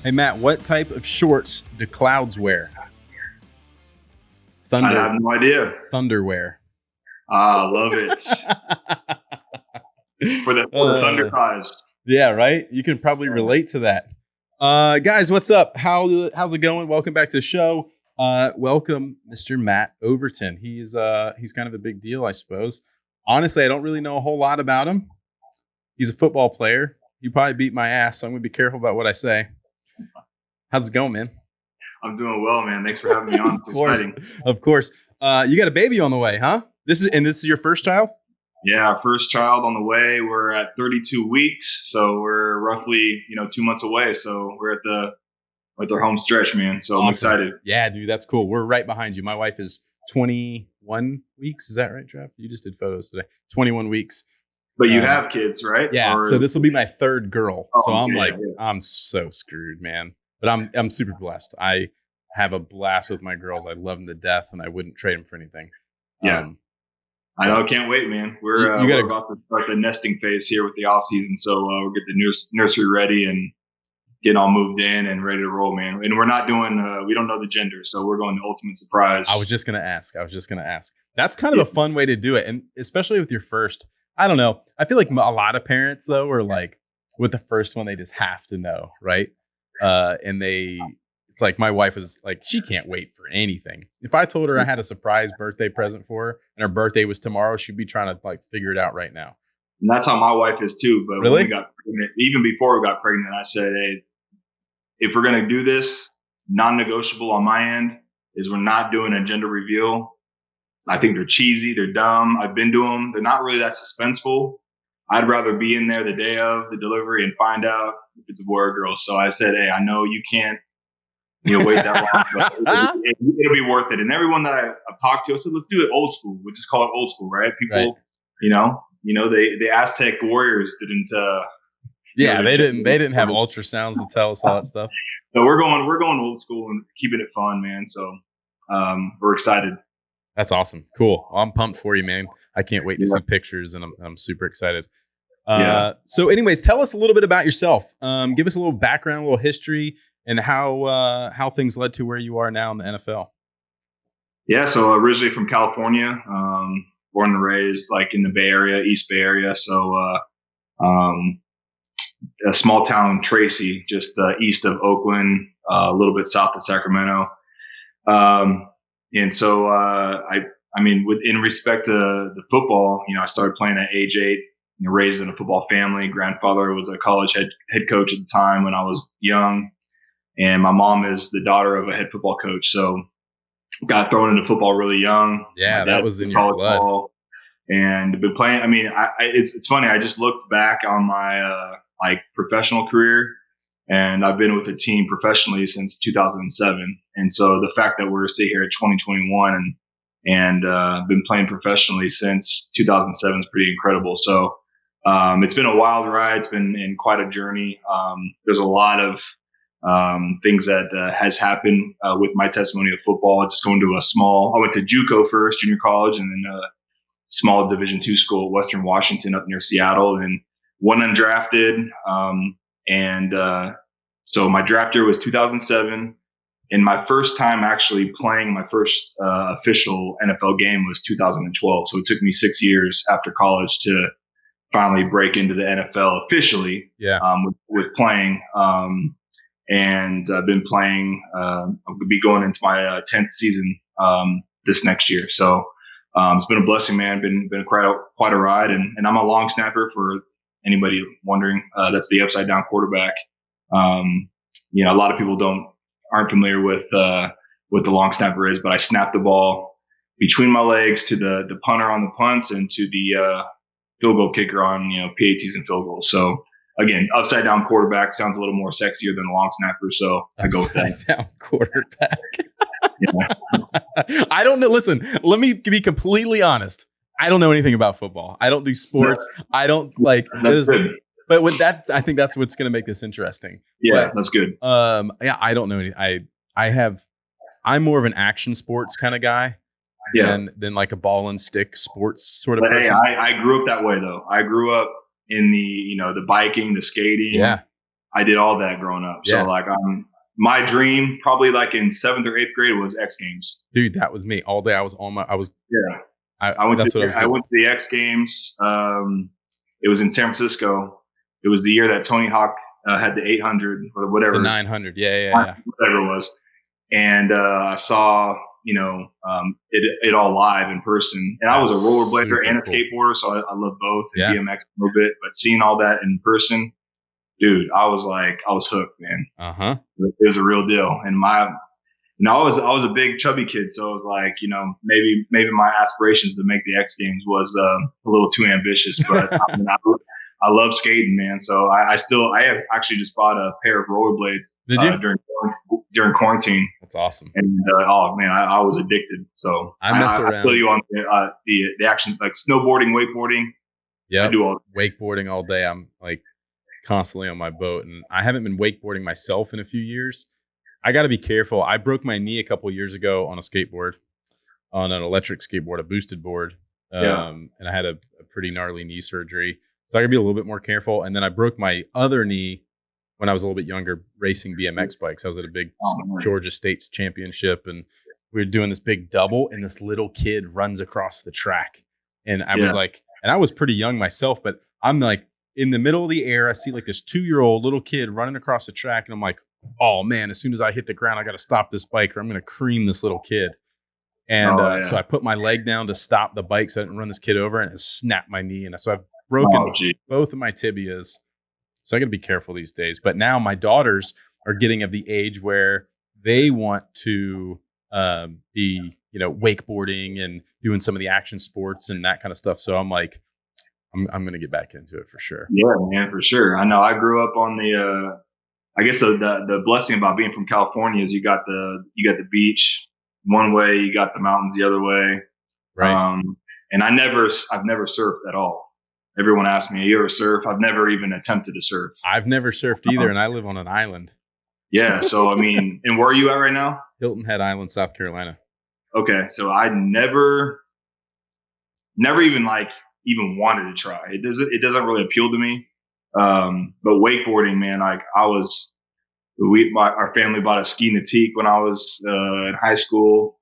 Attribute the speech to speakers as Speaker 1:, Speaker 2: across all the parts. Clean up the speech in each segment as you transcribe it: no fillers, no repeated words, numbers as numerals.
Speaker 1: Hey, Matt, what type of shorts do clouds wear?
Speaker 2: I have no idea.
Speaker 1: Thunderwear.
Speaker 2: Love it. For the Thunder Thighs.
Speaker 1: Yeah, right? You can probably relate to that. Guys, what's up? How's it going? Welcome back to the show. Welcome, Mr. Matt Overton. He's kind of a big deal, I suppose. Honestly, I don't really know a whole lot about him. He's a football player. He probably beat my ass, so I'm going to be careful about what I say. How's it going, man?
Speaker 2: I'm doing well, man. Thanks for having me on.
Speaker 1: Of course. You got a baby on the way, huh? This is your first child?
Speaker 2: Yeah, first child on the way. We're at 32 weeks, so we're roughly 2 months away. So we're at the home stretch, man. So awesome. I'm excited.
Speaker 1: Yeah, dude, that's cool. We're right behind you. My wife is 21 weeks. Is that right, Trev? You just did photos today. 21 weeks.
Speaker 2: But you have kids, right?
Speaker 1: Yeah. So this will be my third girl.
Speaker 2: Oh,
Speaker 1: so I'm I'm so screwed, man. But I'm super blessed. I have a blast with my girls. I love them to death, and I wouldn't trade them for anything.
Speaker 2: Yeah. I know. Can't wait, man. We're about to start the nesting phase here with the off season. So we'll get the nursery ready and getting all moved in and ready to roll, man. And we're not doing, we don't know the gender. So we're going to ultimate surprise.
Speaker 1: I was just going to ask. That's kind of a fun way to do it. And especially with your first, I don't know. I feel like a lot of parents though, are like with the first one, they just have to know. Right. It's like my wife is like, she can't wait for anything. If I told her I had a surprise birthday present for her and her birthday was tomorrow, she'd be trying to like figure it out right now.
Speaker 2: And that's how my wife is too. But
Speaker 1: really?
Speaker 2: When we got pregnant, even before we got pregnant, I said, hey, if we're going to do this, non-negotiable on my end is we're not doing a gender reveal. I think they're cheesy. They're dumb. I've been to them. They're not really that suspenseful. I'd rather be in there the day of the delivery and find out if it's a boy or a girl. So I said, hey, I know you can't wait that long, but it'll be worth it. And everyone that I've talked to, I said, let's do it old school. We'll just call it old school, right? People, right. The Aztec warriors didn't.
Speaker 1: They didn't have ultrasounds to tell us all that stuff.
Speaker 2: So we're going old school and keeping it fun, man. So we're excited.
Speaker 1: That's awesome. Cool. I'm pumped for you, man. I can't wait to see pictures, and I'm super excited. So anyways, tell us a little bit about yourself. Give us a little background, a little history, and how things led to where you are now in the NFL.
Speaker 2: Yeah. So originally from California, born and raised like in the Bay Area, East Bay Area. So a small town, Tracy, just east of Oakland, a little bit south of Sacramento. And so, in respect to the football, I started playing at age 8, raised in a football family. Grandfather was a college head coach at the time when I was young. And my mom is the daughter of a head football coach. So got thrown into football really young.
Speaker 1: Yeah, that was in your blood.
Speaker 2: Ball, and been playing. I mean, it's funny. I just looked back on my professional career. And I've been with the team professionally since 2007. And so the fact that we're sitting here at 2021 and been playing professionally since 2007 is pretty incredible. So it's been a wild ride. It's been in quite a journey. There's a lot of things that has happened with my testimony of football. Just going to I went to JUCO first, junior college, and then a small Division II school, Western Washington, up near Seattle, and one undrafted. So my draft year was 2007, and my first time actually playing my first official NFL game was 2012. So it took me 6 years after college to finally break into the NFL officially.
Speaker 1: Yeah.
Speaker 2: With playing, and I've been playing. I'll be going into my 10th season this next year. So it's been a blessing, man. Been quite a ride, and I'm a long snapper for anybody wondering. That's the upside down quarterback. A lot of people aren't familiar with the long snapper is, but I snap the ball between my legs to the punter on the punts and to the field goal kicker on PATs and field goals. So again, upside down quarterback sounds a little more sexier than a long snapper. So I go with that.
Speaker 1: Upside down quarterback. I don't know. Listen, let me be completely honest. I don't know anything about football. I don't do sports. No. I don't like.
Speaker 2: That's good.
Speaker 1: But with that, I think that's what's going to make this interesting.
Speaker 2: Yeah, that's good.
Speaker 1: I don't know anything. I'm more of an action sports kind of guy. Than like a ball and stick sports sort of person.
Speaker 2: Hey, I grew up that way though. I grew up in the the biking, the skating.
Speaker 1: Yeah.
Speaker 2: I did all that growing up.
Speaker 1: Yeah.
Speaker 2: So like my dream probably like in 7th or 8th grade was X Games.
Speaker 1: Dude, that was me all day. I went
Speaker 2: That's
Speaker 1: to,
Speaker 2: what I went to the X Games. It was in San Francisco. It was the year that Tony Hawk had the 800 or whatever.
Speaker 1: The 900. Yeah.
Speaker 2: Whatever it was. And I saw, it all live in person. And I was a rollerblader and a skateboarder, so I love both, and BMX a little bit. But seeing all that in person, dude, I was hooked, man. It was a real deal. And I was a big chubby kid, so it was like, maybe my aspirations to make the X Games was a little too ambitious. But I love skating, man. So I have actually just bought a pair of rollerblades during quarantine.
Speaker 1: That's awesome.
Speaker 2: And I was addicted. So
Speaker 1: I mess around.
Speaker 2: I feel you on the action, like snowboarding, wakeboarding.
Speaker 1: Yeah,
Speaker 2: I do all
Speaker 1: wakeboarding all day. I'm like constantly on my boat, and I haven't been wakeboarding myself in a few years. I got to be careful. I broke my knee a couple years ago on a skateboard, on an electric skateboard, a boosted board. And I had a pretty gnarly knee surgery. So I gotta be a little bit more careful. And then I broke my other knee when I was a little bit younger, racing BMX bikes. I was at a big Georgia States championship, and we were doing this big double, and this little kid runs across the track. And I was like, and I was pretty young myself, but I'm like in the middle of the air. I see like this 2-year-old little kid running across the track, and I'm like, oh man, as soon as I hit the ground, I got to stop this bike or I'm going to cream this little kid. And so I put my leg down to stop the bike so I didn't run this kid over, and it snapped my knee. And so I've broken both of my tibias. So I got to be careful these days. But now my daughters are getting of the age where they want to be, wakeboarding and doing some of the action sports and that kind of stuff. So I'm like, I'm going to get back into it for sure.
Speaker 2: Yeah, man, for sure. I know I grew up on the, I guess the blessing about being from California is you got the beach one way, you got the mountains the other way.
Speaker 1: Right.
Speaker 2: And I've never surfed at all. Everyone asks me, you ever surf? I've never even attempted to surf.
Speaker 1: I've never surfed either, and I live on an island.
Speaker 2: Yeah, so I mean, and where are you at right now?
Speaker 1: Hilton Head Island, South Carolina.
Speaker 2: Okay, so I never even wanted to try. It doesn't really appeal to me. But wakeboarding, man, like our family bought a ski Nautique when I was in high school,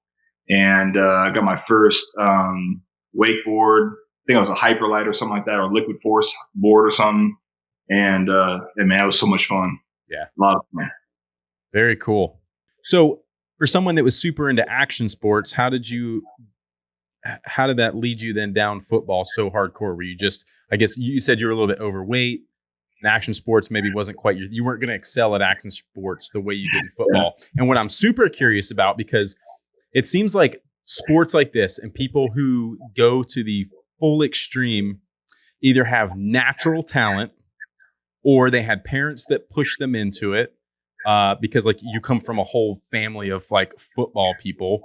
Speaker 2: and I got my first wakeboard. I think it was a Hyperlight or something like that, or Liquid Force board or something. And man, it was so much fun.
Speaker 1: Yeah,
Speaker 2: a lot of fun.
Speaker 1: Very cool. So, for someone that was super into action sports, how did that lead you then down football so hardcore? Were you just, I guess you said you were a little bit overweight, and action sports maybe wasn't quite you weren't going to excel at action sports the way you did in football. Yeah. And what I'm super curious about, because it seems like sports like this and people who go to the full extreme either have natural talent or they had parents that pushed them into it, because like you come from a whole family of like football people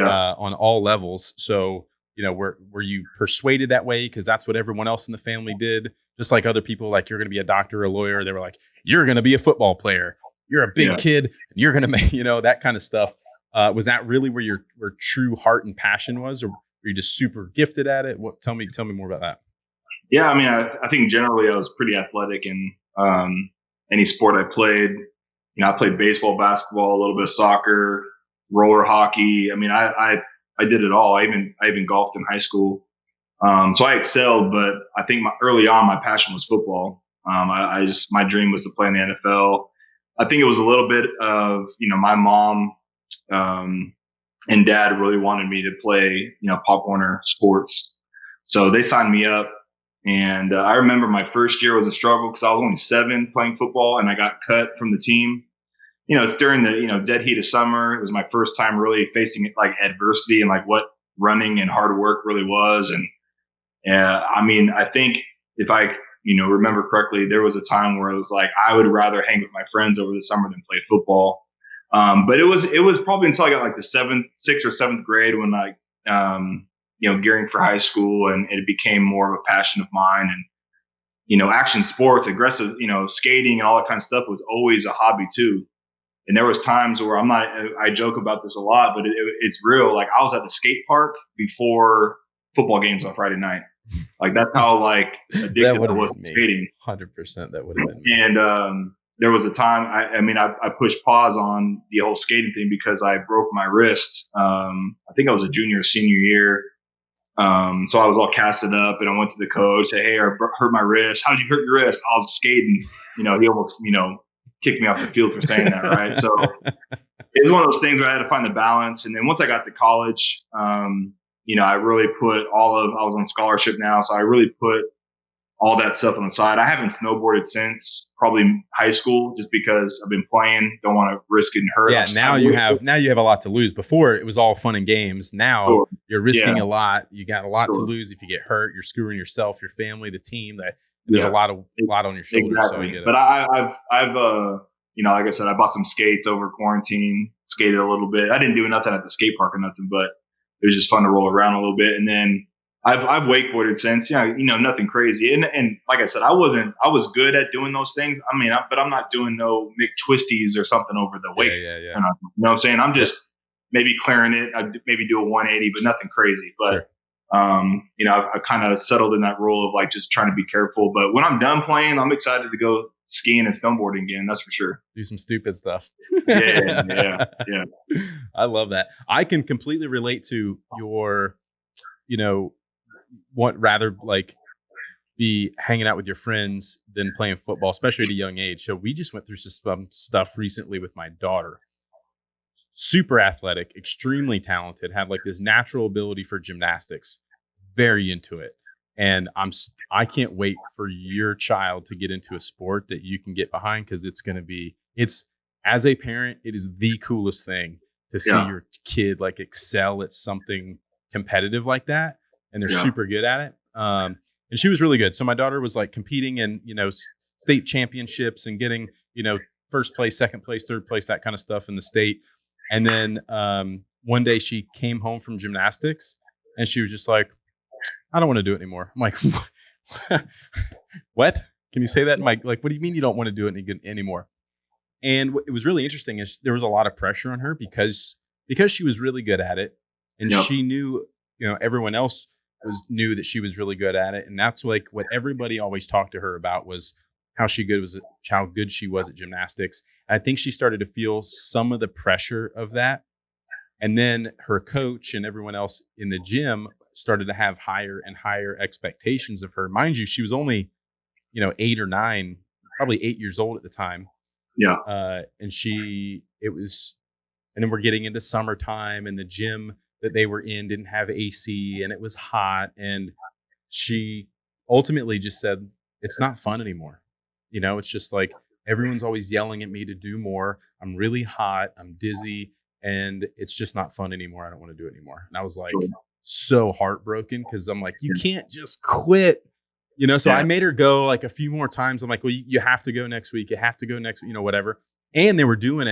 Speaker 1: on all levels. So, were you persuaded that way because that's what everyone else in the family did? Just like other people, like you're going to be a doctor or a lawyer. They were like, you're going to be a football player. You're a big kid and you're going to make, that kind of stuff. Was that really where your true heart and passion was, or were you just super gifted at it? Tell me more about that.
Speaker 2: Yeah. I mean, I think generally I was pretty athletic in any sport I played. I played baseball, basketball, a little bit of soccer, roller hockey. I mean, I did it all. I even golfed in high school. So I excelled, but I think early on, my passion was football. My dream was to play in the NFL. I think it was a little bit of, my mom, and dad really wanted me to play, Pop Warner sports. So they signed me up. And I remember my first year was a struggle because I was only 7 playing football and I got cut from the team. It's during the, dead heat of summer. It was my first time really facing like adversity and like what running and hard work really was. And I mean, I think if I, remember correctly, there was a time where it was like, I would rather hang with my friends over the summer than play football. But it was probably until I got like the 6th or 7th grade when like, gearing for high school, and it became more of a passion of mine. And, action sports, aggressive, skating and all that kind of stuff was always a hobby too. And there was times where I joke about this a lot, but it's real. Like I was at the skate park before football games on Friday night. Like that's how like addicted I was to skating.
Speaker 1: 100% that would have been me.
Speaker 2: And there was a time, I pushed pause on the whole skating thing because I broke my wrist. I think I was a junior or senior year. So I was all casted up and I went to the coach, say, hey, I hurt my wrist. How did you hurt your wrist? I was skating. He almost, kicked me off the field for saying that. Right. So it was one of those things where I had to find the balance. And then once I got to college, I really I was on scholarship now. So I really put all that stuff on the side. I haven't snowboarded since probably high school just because I've been playing. Don't want to risk getting hurt.
Speaker 1: Yeah, now you have a lot to lose. Before it was all fun and games. Now you're risking a lot. You got a lot to lose if you get hurt. You're screwing yourself, your family, the team. There's a lot on your shoulders.
Speaker 2: Exactly.
Speaker 1: So I get it.
Speaker 2: But I've like I said, I bought some skates over quarantine, skated a little bit. I didn't do nothing at the skate park or nothing, but it was just fun to roll around a little bit. And then I've wakeboarded since, nothing crazy. And like I said, I was good at doing those things. But I'm not doing no McTwisties or something over the wake.
Speaker 1: Yeah.
Speaker 2: You know what I'm saying? I'm just maybe clearing it. I maybe do a 180, but nothing crazy. But,
Speaker 1: sure.
Speaker 2: I kind of settled in that role of like just trying to be careful. But when I'm done playing, I'm excited to go skiing and snowboarding again. That's for sure.
Speaker 1: Do some stupid stuff.
Speaker 2: Yeah.
Speaker 1: I love that. I can completely relate to your, rather like be hanging out with your friends than playing football, especially at a young age. So we just went through some stuff recently with my daughter. Super athletic, extremely talented, had like this natural ability for gymnastics, very into it. And I can't wait for your child to get into a sport that you can get behind, because it's as a parent, it is the coolest thing to see your kid like excel at something competitive like that. And they're super good at it. And she was really good. So my daughter was like competing in, state championships and getting, first place, second place, third place, that kind of stuff in the state. And then one day she came home from gymnastics and she was just like, I don't want to do it anymore. I'm like, what? Can you say that? I'm like, what do you mean you don't want to do it anymore? And what it was really interesting is there was a lot of pressure on her because she was really good at it. And she knew, everyone else knew that she was really good at it. And that's like what everybody always talked to her about was how good she was at gymnastics. And I think she started to feel some of the pressure of that. And then her coach and everyone else in the gym started to have higher and higher expectations of her. Mind you, she was only, 8 or 9, probably 8 years old at the time.
Speaker 2: Yeah.
Speaker 1: And then we're getting into summertime, and the gym that they were in didn't have AC and it was hot. And she ultimately just said, it's not fun anymore. It's just like, everyone's always yelling at me to do more. I'm really hot. I'm dizzy. And it's just not fun anymore. I don't want to do it anymore. And I was like, so heartbroken, because I'm like, you can't just quit. So I made her go like a few more times. I'm like, well, you have to go next week. You have to go next, whatever. And they were doing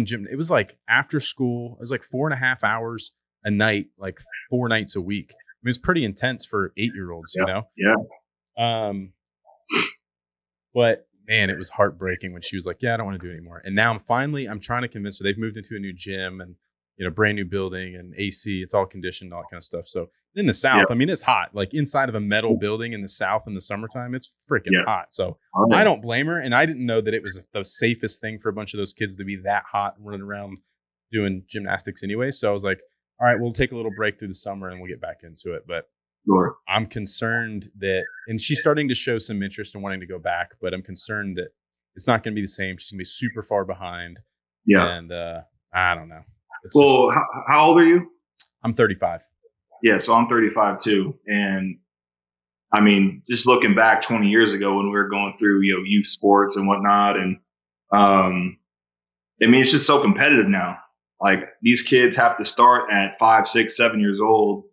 Speaker 1: gym. It was like after school. It was like 4.5 hours a night, like 4 nights a week. It was pretty intense for 8-year-olds,
Speaker 2: Yeah.
Speaker 1: But man, it was heartbreaking when she was like, yeah, I don't want to do it anymore. And now I'm trying to convince her. They've moved into a new gym and, brand new building and AC, it's all conditioned, all that kind of stuff. So in the South, it's hot, like inside of a metal building in the South in the summertime, it's freaking hot. So I don't blame her. And I didn't know that it was the safest thing for a bunch of those kids to be that hot and running around doing gymnastics anyway. So I was like, all right, we'll take a little break through the summer and we'll get back into it. But I'm concerned and she's starting to show some interest in wanting to go back, but I'm concerned that it's not going to be the same. She's going to be super far behind. Yeah. And I don't know.
Speaker 2: How old are you?
Speaker 1: I'm 35.
Speaker 2: Yeah, so I'm 35 too. And just looking back 20 years ago when we were going through, youth sports and whatnot. And it's just so competitive now. Like these kids have to start at 5, 6, 7 years old,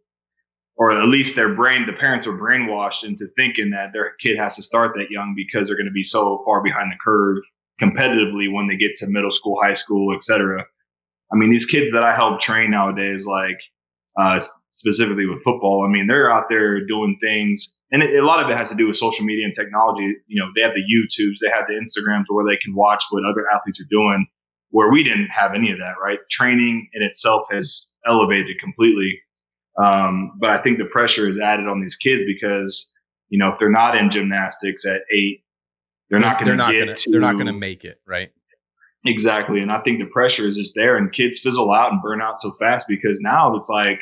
Speaker 2: or at least the parents are brainwashed into thinking that their kid has to start that young because they're going to be so far behind the curve competitively when they get to middle school, high school, etc. These kids that I help train nowadays, like specifically with football, they're out there doing things. And a lot of it has to do with social media and technology. They have the YouTubes, they have the Instagrams where they can watch what other athletes are doing, where we didn't have any of that, right? Training in itself has elevated completely. But I think the pressure is added on these kids because, if they're not in gymnastics at 8, they're not going to
Speaker 1: they're not going to make it, right?
Speaker 2: Exactly. And I think the pressure is just there, and kids fizzle out and burn out so fast because now it's like,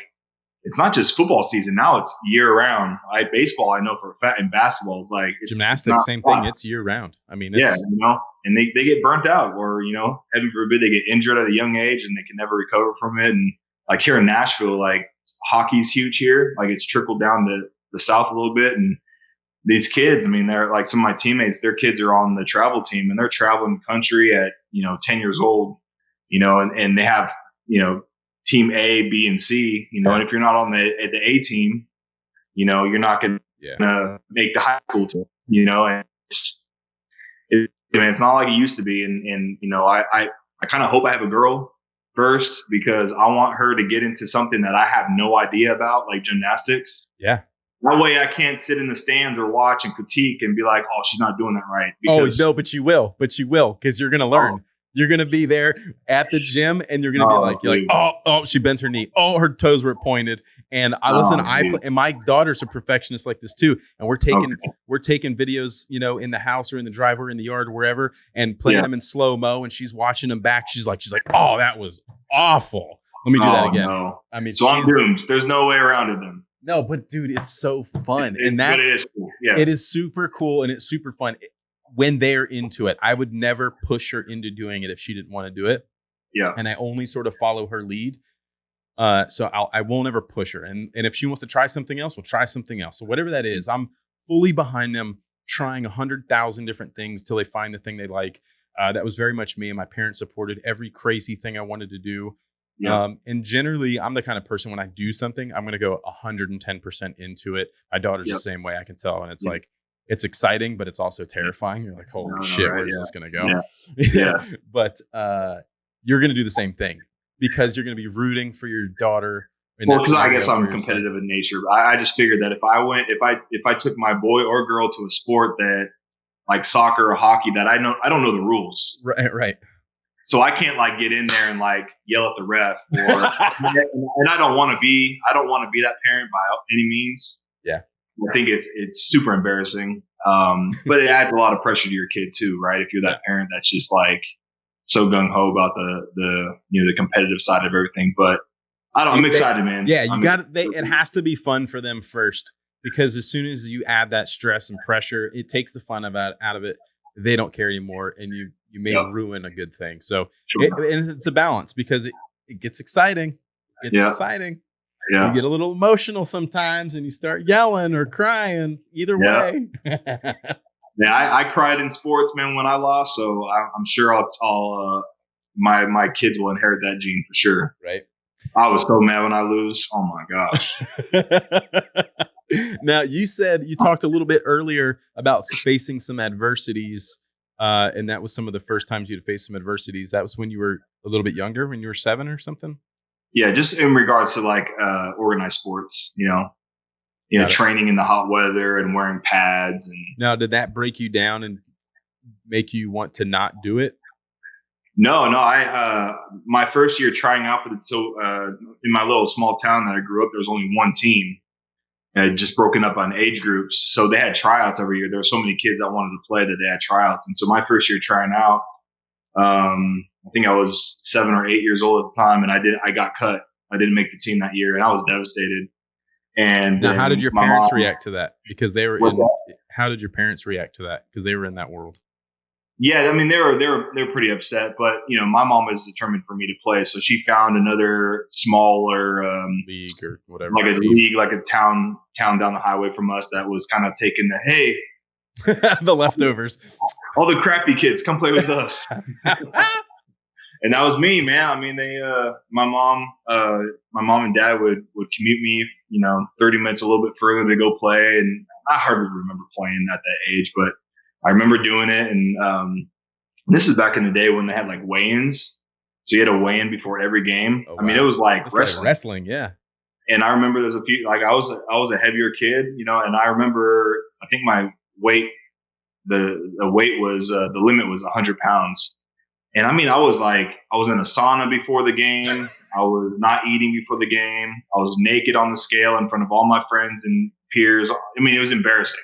Speaker 2: it's not just football season. Now it's year round. Baseball, I know for a fact, and basketball, it's like
Speaker 1: gymnastics, same thing. It's year round. I mean, it's,
Speaker 2: and they get burnt out, or, heaven forbid, they get injured at a young age and they can never recover from it. And like here in Nashville, like hockey's huge here. Like it's trickled down to the South a little bit. And these kids, I mean, they're like some of my teammates, their kids are on the travel team and they're traveling the country at, 10 years old, and they have, team A, B, and C, and if you're not on the A team, you're not going to make the high school team, and it's not like it used to be. And I kind of hope I have a girl first because I want her to get into something that I have no idea about, like gymnastics.
Speaker 1: Yeah.
Speaker 2: That way I can't sit in the stands or watch and critique and be like, oh, she's not doing that right. Because,
Speaker 1: but you will, because you're going to learn. You're going to be there at the gym and you're going to be like, she bent her knee. Oh, her toes were pointed. And and my daughter's a perfectionist like this too. And we're taking videos, in the house or in the driveway or in the yard or wherever and playing them in slow mo. And she's watching them back. She's like, oh, that was awful. Let me do that again.
Speaker 2: No. I mean, so I'm doomed. There's no way around it then.
Speaker 1: No, but dude, it's so fun. And
Speaker 2: it is cool. Yeah.
Speaker 1: It is super cool and it's super fun. When they're into it, I would never push her into doing it if she didn't want to do it.
Speaker 2: Yeah.
Speaker 1: And I only sort of follow her lead. So I won't ever push her. And if she wants to try something else, we'll try something else. So whatever that is, I'm fully behind them trying 100,000 different things till they find the thing they like. That was very much me. And my parents supported every crazy thing I wanted to do. Yeah. And generally, I'm the kind of person when I do something, I'm going to go 110% into it. My daughter's the same way, I can tell. And it's like, it's exciting, but it's also terrifying. You're like, holy shit, where's this going to go?
Speaker 2: Yeah.
Speaker 1: But you're going to do the same thing because you're going to be rooting for your daughter.
Speaker 2: Well, because I guess I'm competitive in nature. I just figured that if I took my boy or girl to a sport that like soccer or hockey that I don't know the rules.
Speaker 1: Right.
Speaker 2: So I can't like get in there and like yell at the ref and I don't want to be that parent by any means.
Speaker 1: Yeah.
Speaker 2: I think it's super embarrassing. But it adds a lot of pressure to your kid too, right? If you're that parent that's just like so gung ho about the competitive side of everything. But I'm excited, man.
Speaker 1: Yeah, it has to be fun for them first, because as soon as you add that stress and pressure, it takes the fun out of it. They don't care anymore, and you may ruin a good thing. So it's a balance because it gets exciting. Exciting.
Speaker 2: Yeah.
Speaker 1: You get a little emotional sometimes and you start yelling or crying. Either way.
Speaker 2: I cried in sports, man, when I lost. So I'm sure my kids will inherit that gene for sure.
Speaker 1: Right.
Speaker 2: I was so mad when I lose. Oh my gosh.
Speaker 1: Now you talked a little bit earlier about facing some adversities. And that was some of the first times you'd face some adversities. That was when you were a little bit younger, when you were 7 or something.
Speaker 2: Yeah, just in regards to like organized sports, training in the hot weather and wearing pads. And
Speaker 1: now, did that break you down and make you want to not do it?
Speaker 2: No. I my first year trying out for in my little small town that I grew up, there was only one team. It had just broken up on age groups, so they had tryouts every year. There were so many kids that wanted to play that they had tryouts, and so my first year trying out. I think I was 7 or 8 years old at the time, and I got cut. I didn't make the team that year, and I was devastated. And
Speaker 1: now, how did your parents react to that? Because they were how did your parents react to that? Because they were in that world.
Speaker 2: Yeah, I mean, they were pretty upset, but my mom was determined for me to play, so she found another smaller
Speaker 1: league or whatever,
Speaker 2: like a league, like a town down the highway from us that was kind of taking
Speaker 1: the leftovers.
Speaker 2: All the crappy kids, come play with us. And that was me, man. I mean, my mom and dad would commute me, 30 minutes a little bit further to go play. And I hardly remember playing at that age, but I remember doing it. And this is back in the day when they had like weigh-ins. So you had a weigh-in before every game. Oh, wow. I mean, it was like wrestling.
Speaker 1: Like wrestling, yeah.
Speaker 2: And I remember there's a few, like I was a heavier kid, and I remember, I think my weight, the weight was, the limit was 100 pounds. And I mean, I was in a sauna before the game. I was not eating before the game. I was naked on the scale in front of all my friends and peers. I mean, it was embarrassing.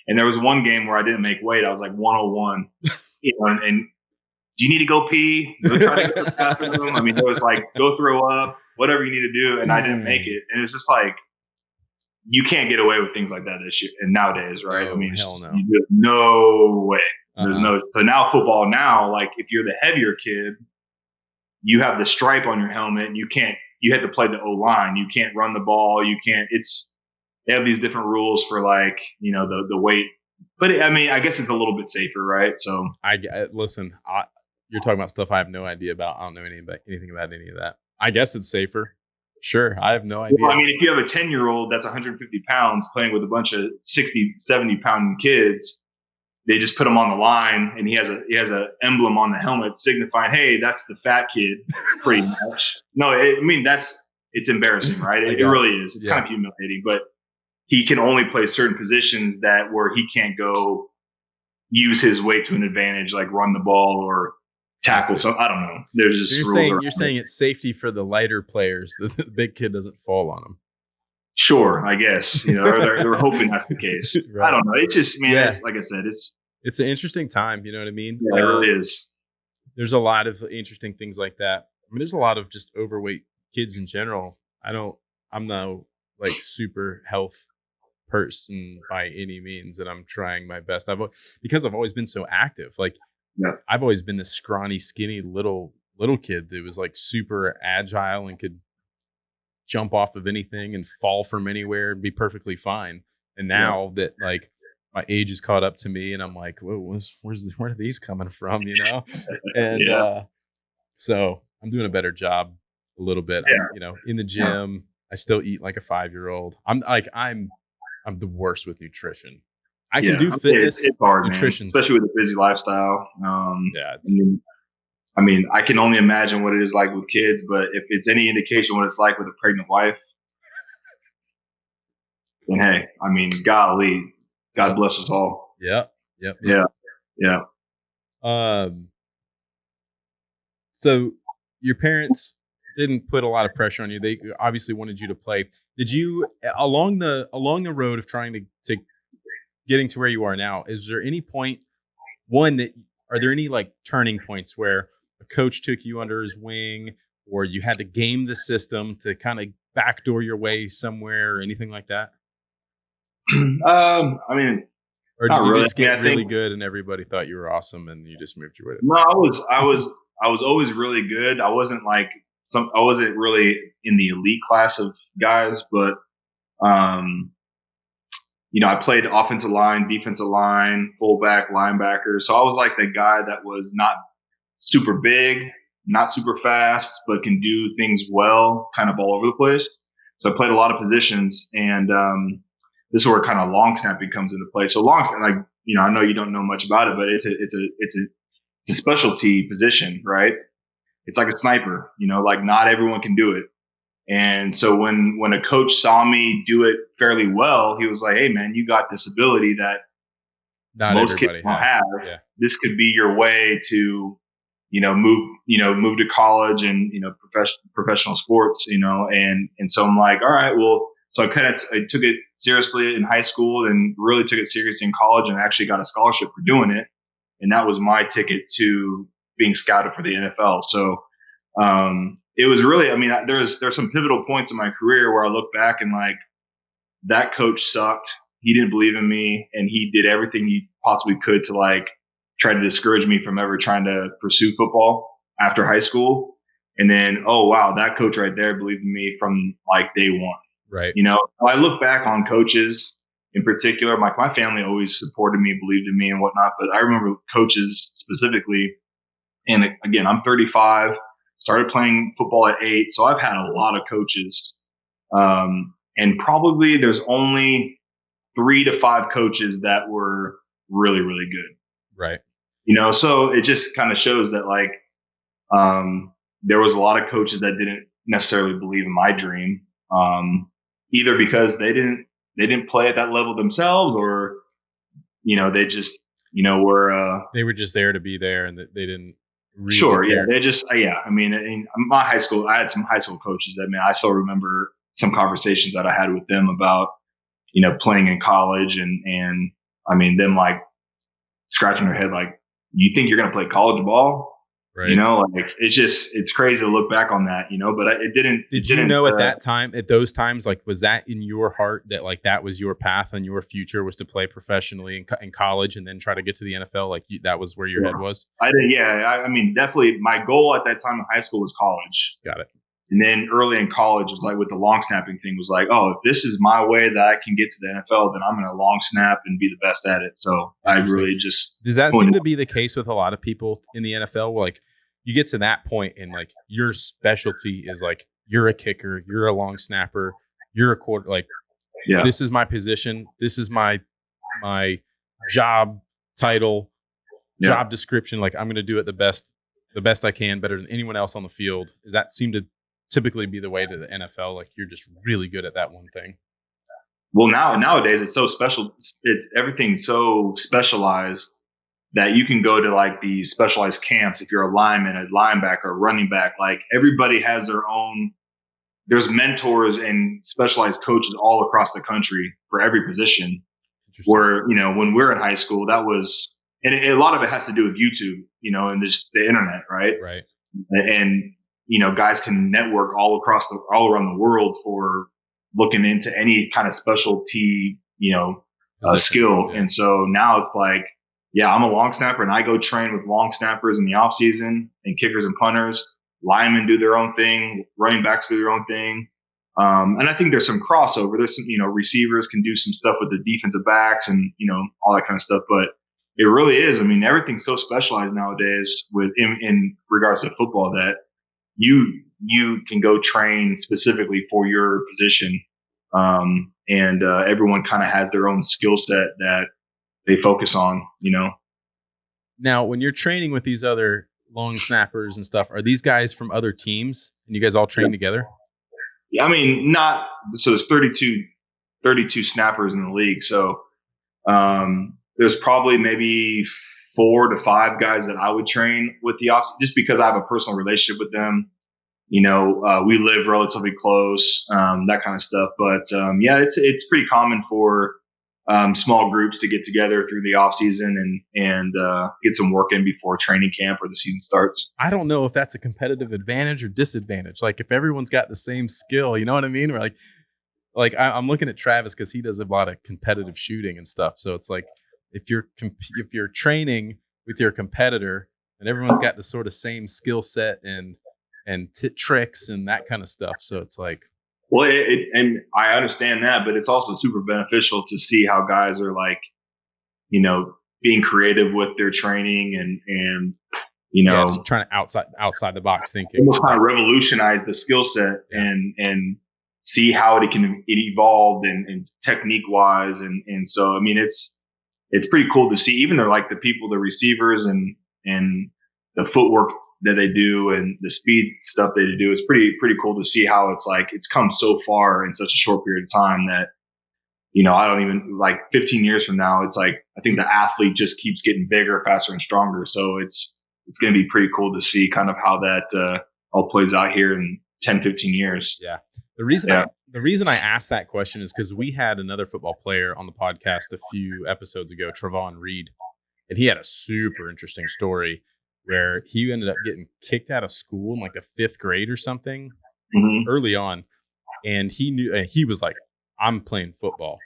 Speaker 2: And there was one game where I didn't make weight. I was like 101, and do you need to go pee? Go try to go to the bathroom. I mean, it was like, go throw up, whatever you need to do. And I didn't make it. And it's just like, you can't get away with things like that this year and nowadays, right?
Speaker 1: No,
Speaker 2: I mean,
Speaker 1: hell no.
Speaker 2: No way. There's no. So now football now, like if you're the heavier kid, you have the stripe on your helmet and you have to play the O-line. You can't run the ball. You can't, they have these different rules for like, the weight, but I mean, I guess it's a little bit safer, right? So
Speaker 1: listen, you're talking about stuff I have no idea about. I don't know anything about any of that. I guess it's safer. Sure. I have no idea.
Speaker 2: Well, I mean, if you have a 10-year-old that's 150 pounds playing with a bunch of 60, 70 pound kids, they just put him on the line and he has a emblem on the helmet signifying, hey, that's the fat kid, pretty much. No, it's embarrassing, right? It really is. It's kind of humiliating, but he can only play certain positions where he can't go use his weight to an advantage, like run the ball or tackle. So I don't know. There's just
Speaker 1: you're saying it's safety for the lighter players. The big kid doesn't fall on them.
Speaker 2: Sure, I guess, they're hoping that's the case. Right. I don't know. It's just, man, it's, like I said,
Speaker 1: it's an interesting time. You know what I mean?
Speaker 2: Yeah, it really is.
Speaker 1: There's a lot of interesting things like that. I mean, there's a lot of just overweight kids in general. I'm no like super health person by any means, and I'm trying my best. Because I've always been so active. Like, I've always been this scrawny, skinny little kid that was like super agile and could jump off of anything and fall from anywhere and be perfectly fine. And now that like my age has caught up to me, and I'm like, whoa, where are these coming from? And so I'm doing a better job a little bit. I'm, in the gym, I still eat like a 5-year-old. I'm the worst with nutrition. I can do fitness.
Speaker 2: It's hard,
Speaker 1: nutrition,
Speaker 2: especially with a busy lifestyle. I mean, I can only imagine what it is like with kids, but if it's any indication what it's like with a pregnant wife, then hey, I mean, golly, God bless us all.
Speaker 1: Yep.
Speaker 2: Yeah.
Speaker 1: So your parents didn't put a lot of pressure on you. They obviously wanted you to play. Did you, along the road of trying to getting to where you are now, is there any point, are there any like turning points where a coach took you under his wing, or you had to game the system to kind of backdoor your way somewhere, or anything like that?
Speaker 2: I mean,
Speaker 1: or did you just get really good and everybody thought you were awesome and you just moved your way?
Speaker 2: No, I was always really good. I wasn't really in the elite class of guys, but I played offensive line, defensive line, fullback, linebacker. So I was like the guy that was not super big, not super fast, but can do things well, kind of all over the place. So I played a lot of positions, and this is where kind of long snapping comes into play. So long snap, like, I know you don't know much about it, but it's a specialty position, right? It's like a sniper, like not everyone can do it. And so when a coach saw me do it fairly well, he was like, hey man, you got this ability that
Speaker 1: not
Speaker 2: most kids don't have. Yeah. This could be your way to, move to college and, professional sports, and so I'm like, all right, well, so I took it seriously in high school and really took it seriously in college, and actually got a scholarship for doing it. And that was my ticket to being scouted for the NFL. So, it was really, I mean, there's some pivotal points in my career where I look back and like, that coach sucked. He didn't believe in me, and he did everything he possibly could to like try to discourage me from ever trying to pursue football after high school. And then, oh wow, that coach right there believed in me from like day one.
Speaker 1: Right.
Speaker 2: I look back on coaches in particular. My family always supported me, believed in me and whatnot. But I remember coaches specifically. And again, I'm 35, started playing football at 8. So I've had a lot of coaches. And probably there's only 3 to 5 coaches that were really, really good.
Speaker 1: Right.
Speaker 2: So it just kind of shows that like, there was a lot of coaches that didn't necessarily believe in my dream. Either because they didn't play at that level themselves, or, they just, were,
Speaker 1: they were just there to be there, and they didn't really
Speaker 2: sure.
Speaker 1: care.
Speaker 2: Yeah. They just, I mean, in my high school, I had some high school coaches that, man, I still remember some conversations that I had with them about, playing in college and I mean, them like scratching their head, like, you think you're going to play college ball?
Speaker 1: Right.
Speaker 2: You know, like it's crazy to look back on that, you know, but it didn't.
Speaker 1: Did you know at that time, at those times, like, was that in your heart that like that was your path and your future was to play professionally in college and then try to get to the NFL? Like that was where your head was?
Speaker 2: I did. Yeah. I mean, definitely my goal at that time in high school was college.
Speaker 1: Got it.
Speaker 2: And then early in college was like with the long snapping thing was like, oh, if this is my way that I can get to the NFL, then I'm going to long snap and be the best at it. So I really just.
Speaker 1: Does that seem to be the case with a lot of people in the NFL? Like you get to that point and like your specialty is like, you're a kicker, you're a long snapper, you're a quarter, like, this is my position. This is my job title, job description. Like I'm going to do it the best I can, better than anyone else on the field. Does that seem to typically be the way to the NFL? Like you're just really good at that one thing.
Speaker 2: Well, nowadays it's so special. Everything's so specialized that you can go to like the specialized camps. If you're a lineman, a linebacker, a running back, like everybody has their own, there's mentors and specialized coaches all across the country for every position. Where, you know, when we're in high school, that was, and a lot of it has to do with YouTube, you know, and just the internet, right?
Speaker 1: Right.
Speaker 2: And, you know, guys can network all around the world for looking into any kind of specialty, you know, skill. Yeah. And so now it's like, yeah, I'm a long snapper and I go train with long snappers in the off season and kickers and punters. Linemen do their own thing. Running backs do their own thing. And I think there's some crossover. There's some, you know, receivers can do some stuff with the defensive backs and, you know, all that kind of stuff. But it really is. I mean, everything's so specialized nowadays in regards to football that you can go train specifically for your position. And everyone kind of has their own skill set that they focus on, you know.
Speaker 1: Now, when you're training with these other long snappers and stuff, are these guys from other teams and you guys all train together?
Speaker 2: Yeah, I mean, so there's 32 snappers in the league. So there's probably maybe 4 to 5 guys that I would train with the ops, just because I have a personal relationship with them. You know, we live relatively close, that kind of stuff. But yeah, it's pretty common for small groups to get together through the off season and get some work in before training camp or the season starts.
Speaker 1: I don't know if that's a competitive advantage or disadvantage. Like if everyone's got the same skill, you know what I mean? We're like I'm looking at Travis because he does a lot of competitive shooting and stuff. So it's like if you're training with your competitor and everyone's got the sort of same skill set and tricks and that kind of stuff. So it's like.
Speaker 2: Well, and I understand that, but it's also super beneficial to see how guys are like, you know, being creative with their training and you know,
Speaker 1: just trying to outside the box thinking,
Speaker 2: almost kind of revolutionize the skill set and see how it evolved and technique wise, and so I mean it's pretty cool to see. Even though like the receivers and the footwork that they do and the speed stuff they do, is pretty cool to see how it's come so far in such a short period of time that, you know, I don't even like 15 years from now, it's like, I think the athlete just keeps getting bigger, faster and stronger. So it's going to be pretty cool to see kind of how that all plays out here in 10, 15 years.
Speaker 1: Yeah. The reason I asked that question is because we had another football player on the podcast a few episodes ago, Trevon Reed, and he had a super interesting story where he ended up getting kicked out of school in like the 5th grade or something early on. And he knew, and he was like, I'm playing football.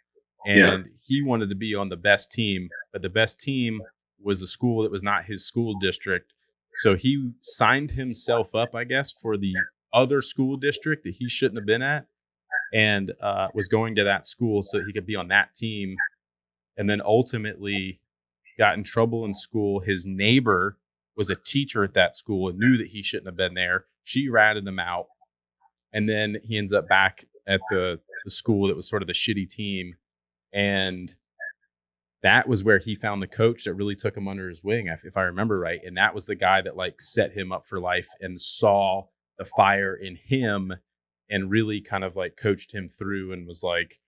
Speaker 1: And he wanted to be on the best team, but the best team was the school that was not his school district. So he signed himself up, I guess, for the other school district that he shouldn't have been at, and was going to that school so that he could be on that team. And then ultimately got in trouble in school. His neighbor was a teacher at that school and knew that he shouldn't have been there. She ratted him out. And then he ends up back at the school that was sort of the shitty team. And that was where he found the coach that really took him under his wing, if I remember right. And that was the guy that like set him up for life and saw the fire in him and really kind of like coached him through and was like,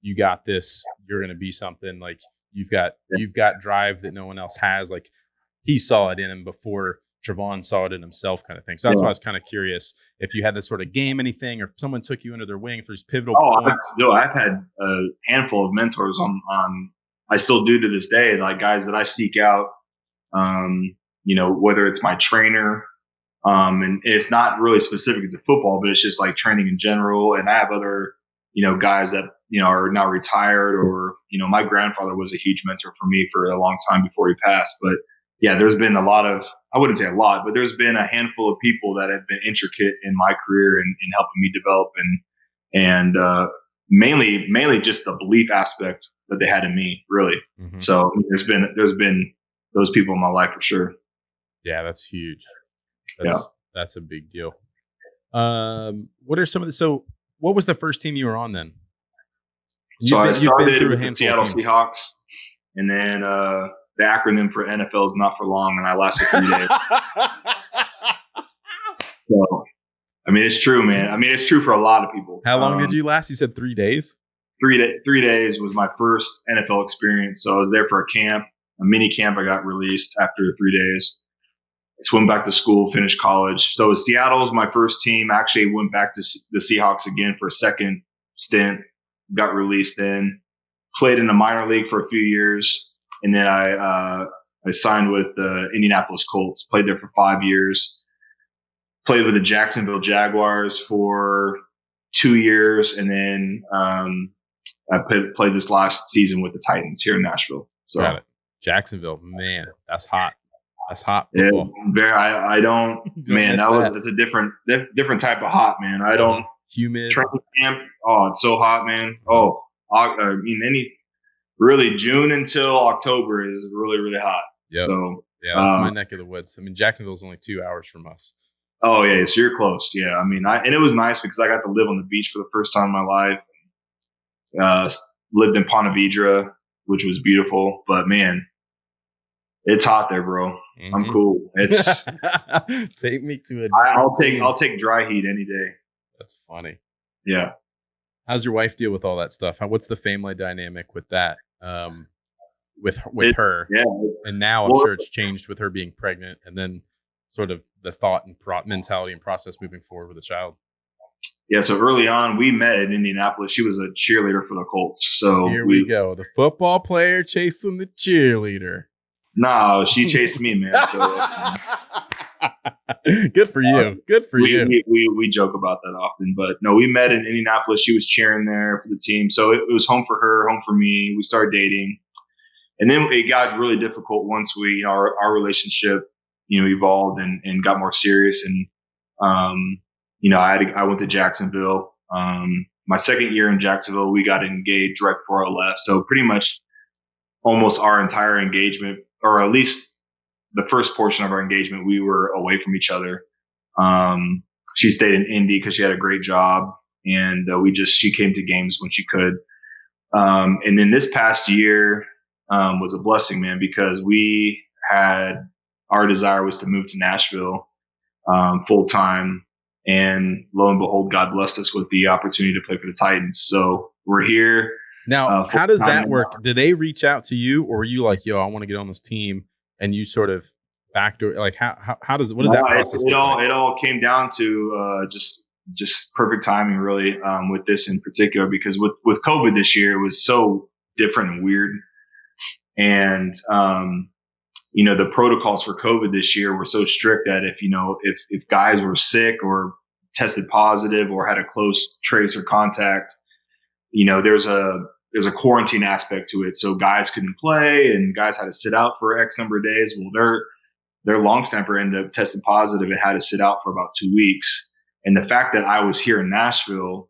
Speaker 1: you got this, you're going to be something. Like you've got drive that no one else has. Like he saw it in him before Trevon saw it in himself, kind of thing. So that's why I was kind of curious if you had this sort of game anything, or if someone took you under their wing for these pivotal points.
Speaker 2: I've had a handful of mentors on I still do to this day, like guys that I seek out, whether it's my trainer, and it's not really specific to football, but it's just like training in general. And I have other, guys that, are now retired, or, my grandfather was a huge mentor for me for a long time before he passed. But yeah, there's been a lot of, I wouldn't say a lot, but there's been a handful of people that have been intricate in my career and helping me develop and mainly just the belief aspect that they had in me, really.
Speaker 1: Mm-hmm.
Speaker 2: So there's been those people in my life for sure.
Speaker 1: Yeah, that's huge.
Speaker 2: Yeah.
Speaker 1: That's a big deal. What are some of the, so what was the first team you were on then?
Speaker 2: I started with the Seattle Seahawks, and then the acronym for NFL is not for long, and I lasted 3 days. So, I mean, it's true, man. I mean, it's true for a lot of people.
Speaker 1: How long did you last? You said 3 days?
Speaker 2: 3 days was my first NFL experience. So I was there for a camp, a mini camp. I got released after 3 days. I went back to school, finished college. So Seattle was my first team. I actually went back to the Seahawks again for a second stint, got released then, played in the minor league for a few years. And then I signed with the Indianapolis Colts, played there for 5 years, played with the Jacksonville Jaguars for 2 years. And then I played this last season with the Titans here in Nashville. So,
Speaker 1: got it. Jacksonville, man, that's hot. That's hot football.
Speaker 2: Yeah, I don't man, it's a different type of hot, man. I don't
Speaker 1: humid
Speaker 2: training camp. Oh, it's so hot, man. Oh, I mean, really June until October is really, really hot.
Speaker 1: Yeah. So yeah, that's my neck of the woods. I mean, Jacksonville's only 2 hours from us.
Speaker 2: Oh yeah, so you're close. Yeah, I mean, and it was nice because I got to live on the beach for the first time in my life. Lived in Ponte Vedra, which was beautiful, but man, it's hot there, bro. Mm-hmm. I'm cool. It's
Speaker 1: take me to
Speaker 2: I'll take dry heat any day.
Speaker 1: That's funny.
Speaker 2: Yeah.
Speaker 1: How's your wife deal with all that stuff? What's the family dynamic with that? With her.
Speaker 2: Yeah.
Speaker 1: And now I'm sure it's changed with her being pregnant, and then sort of the thought and mentality and process moving forward with a child.
Speaker 2: Yeah, so early on, we met in Indianapolis. She was a cheerleader for the Colts. So
Speaker 1: here we go. The football player chasing the cheerleader.
Speaker 2: No, she chased me, man. So,
Speaker 1: good for you. Good for you.
Speaker 2: We joke about that often, but no, we met in Indianapolis. She was cheering there for the team. So it was home for her, home for me. We started dating. And then it got really difficult once we, our relationship, evolved and got more serious. And, I went to Jacksonville. My second year in Jacksonville, we got engaged right before I left. So pretty much almost our entire engagement, or at least the first portion of our engagement, we were away from each other. She stayed in Indy because she had a great job, and she came to games when she could. And then this past year was a blessing, man, because our desire was to move to Nashville full time. And lo and behold, God blessed us with the opportunity to play for the Titans. So we're here.
Speaker 1: Now, how does that work? Did they reach out to you, or were you like, yo, I want to get on this team, and you sort of backdoor, like what does that process look like?
Speaker 2: It all came down to just perfect timing, really, with this in particular, because with COVID this year, it was so different and weird. And, the protocols for COVID this year were so strict that if guys were sick or tested positive or had a close trace or contact, there's a quarantine aspect to it. So guys couldn't play and guys had to sit out for X number of days. Well, their long snapper ended up testing positive and had to sit out for about 2 weeks. And the fact that I was here in Nashville,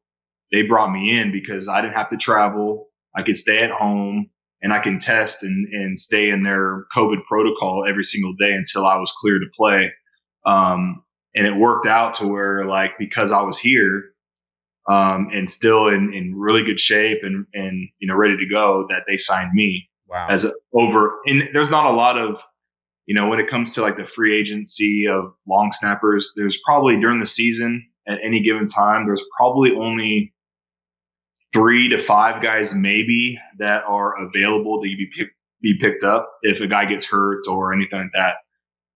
Speaker 2: they brought me in because I didn't have to travel. I could stay at home and I can test and stay in their COVID protocol every single day until I was clear to play. And it worked out to where, like, because I was here, and still in really good shape and ready to go, that they signed me.
Speaker 1: Wow.
Speaker 2: And there's not a lot of, when it comes to like the free agency of long snappers, there's probably during the season at any given time, there's probably only 3 to 5 guys maybe that are available to be picked up if a guy gets hurt or anything like that.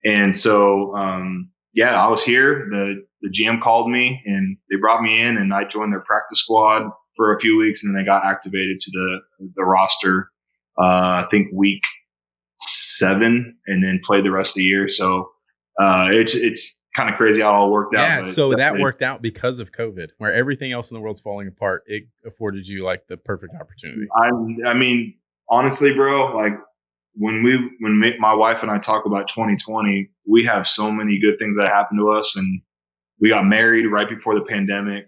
Speaker 2: And so, I was here. The GM called me and they brought me in, and I joined their practice squad for a few weeks, and then I got activated to the roster I think week 7, and then played the rest of the year. So it's kind of crazy how it all worked out.
Speaker 1: Yeah,
Speaker 2: But
Speaker 1: so that worked out because of COVID, where everything else in the world's falling apart. It afforded you like the perfect opportunity.
Speaker 2: I mean, honestly, bro, like my wife and I talk about 2020, we have so many good things that happened to us, and we got married right before the pandemic.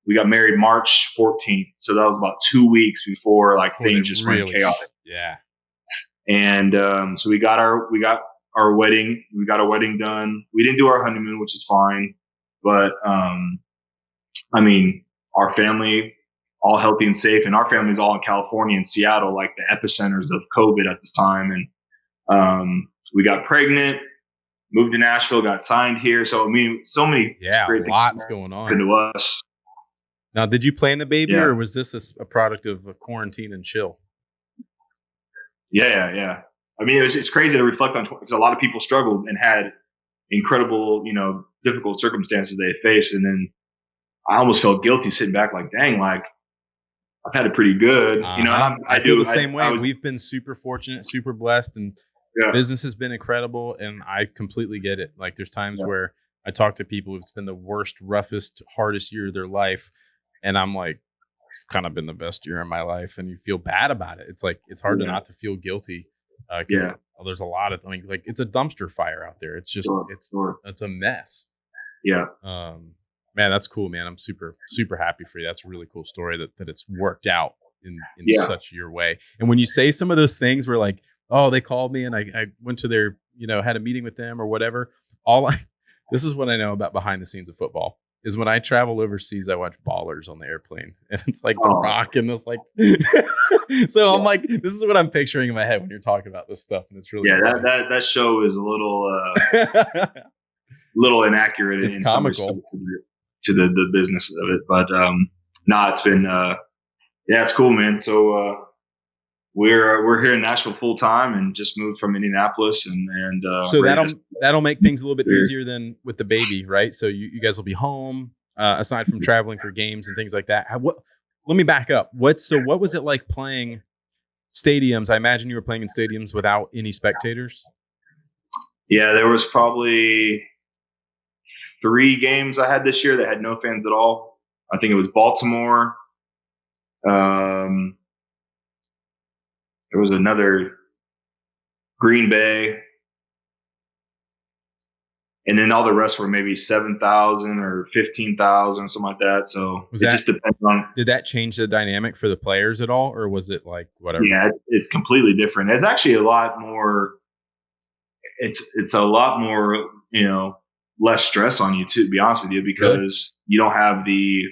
Speaker 2: We got married March 14th, so that was about 2 weeks before things just went chaotic.
Speaker 1: Yeah.
Speaker 2: And so we got our wedding. We got our wedding done. We didn't do our honeymoon, which is fine. But I mean, our family all healthy and safe, and our family's all in California and Seattle, like the epicenters of COVID at this time. And we got pregnant, moved to Nashville, got signed here. So I mean, so many
Speaker 1: great lots going on
Speaker 2: to us.
Speaker 1: Now, did you plan the baby, or was this a product of a quarantine and chill?
Speaker 2: Yeah. I mean, it's crazy to reflect on, because a lot of people struggled and had incredible, difficult circumstances they faced. And then I almost felt guilty sitting back like, dang, like I've had it pretty good. And
Speaker 1: I feel the same way. We've been super fortunate, super blessed, and business has been incredible. And I completely get it. Like there's times where I talk to people who've been the worst, roughest, hardest year of their life. And I'm like, it's kind of been the best year of my life, and you feel bad about it. It's like, it's hard to not to feel guilty. Cause there's a lot of, like it's a dumpster fire out there. It's just, it's a mess.
Speaker 2: Yeah.
Speaker 1: Man, that's cool, man. I'm super, super happy for you. That's a really cool story that it's worked out in such your way. And when you say some of those things where like, oh, they called me and I went to their, had a meeting with them or whatever. This is what I know about behind the scenes of football. Is when I travel overseas, I watch Ballers on the airplane, and it's like The Rock and this like. So I'm like, this is what I'm picturing in my head when you're talking about this stuff, and it's really
Speaker 2: that show is a little inaccurate.
Speaker 1: It's comical
Speaker 2: to the business of it, but it's been it's cool, man. So we're here in Nashville full time, and just moved from Indianapolis, and
Speaker 1: so that'll make things a little bit easier than with the baby, right? So you guys will be home aside from traveling for games and things like that. Let me back up. What was it like playing stadiums? I imagine you were playing in stadiums without any spectators.
Speaker 2: Yeah, there was probably 3 games I had this year that had no fans at all. I think it was Baltimore. There was another, Green Bay, and then all the rest were maybe 7,000 or 15,000, something like that. So just depends on.
Speaker 1: Did that change the dynamic for the players at all, or was it like whatever?
Speaker 2: Yeah, it's completely different. It's actually a lot more. It's a lot more, less stress on you, to be honest with you, because you don't have the,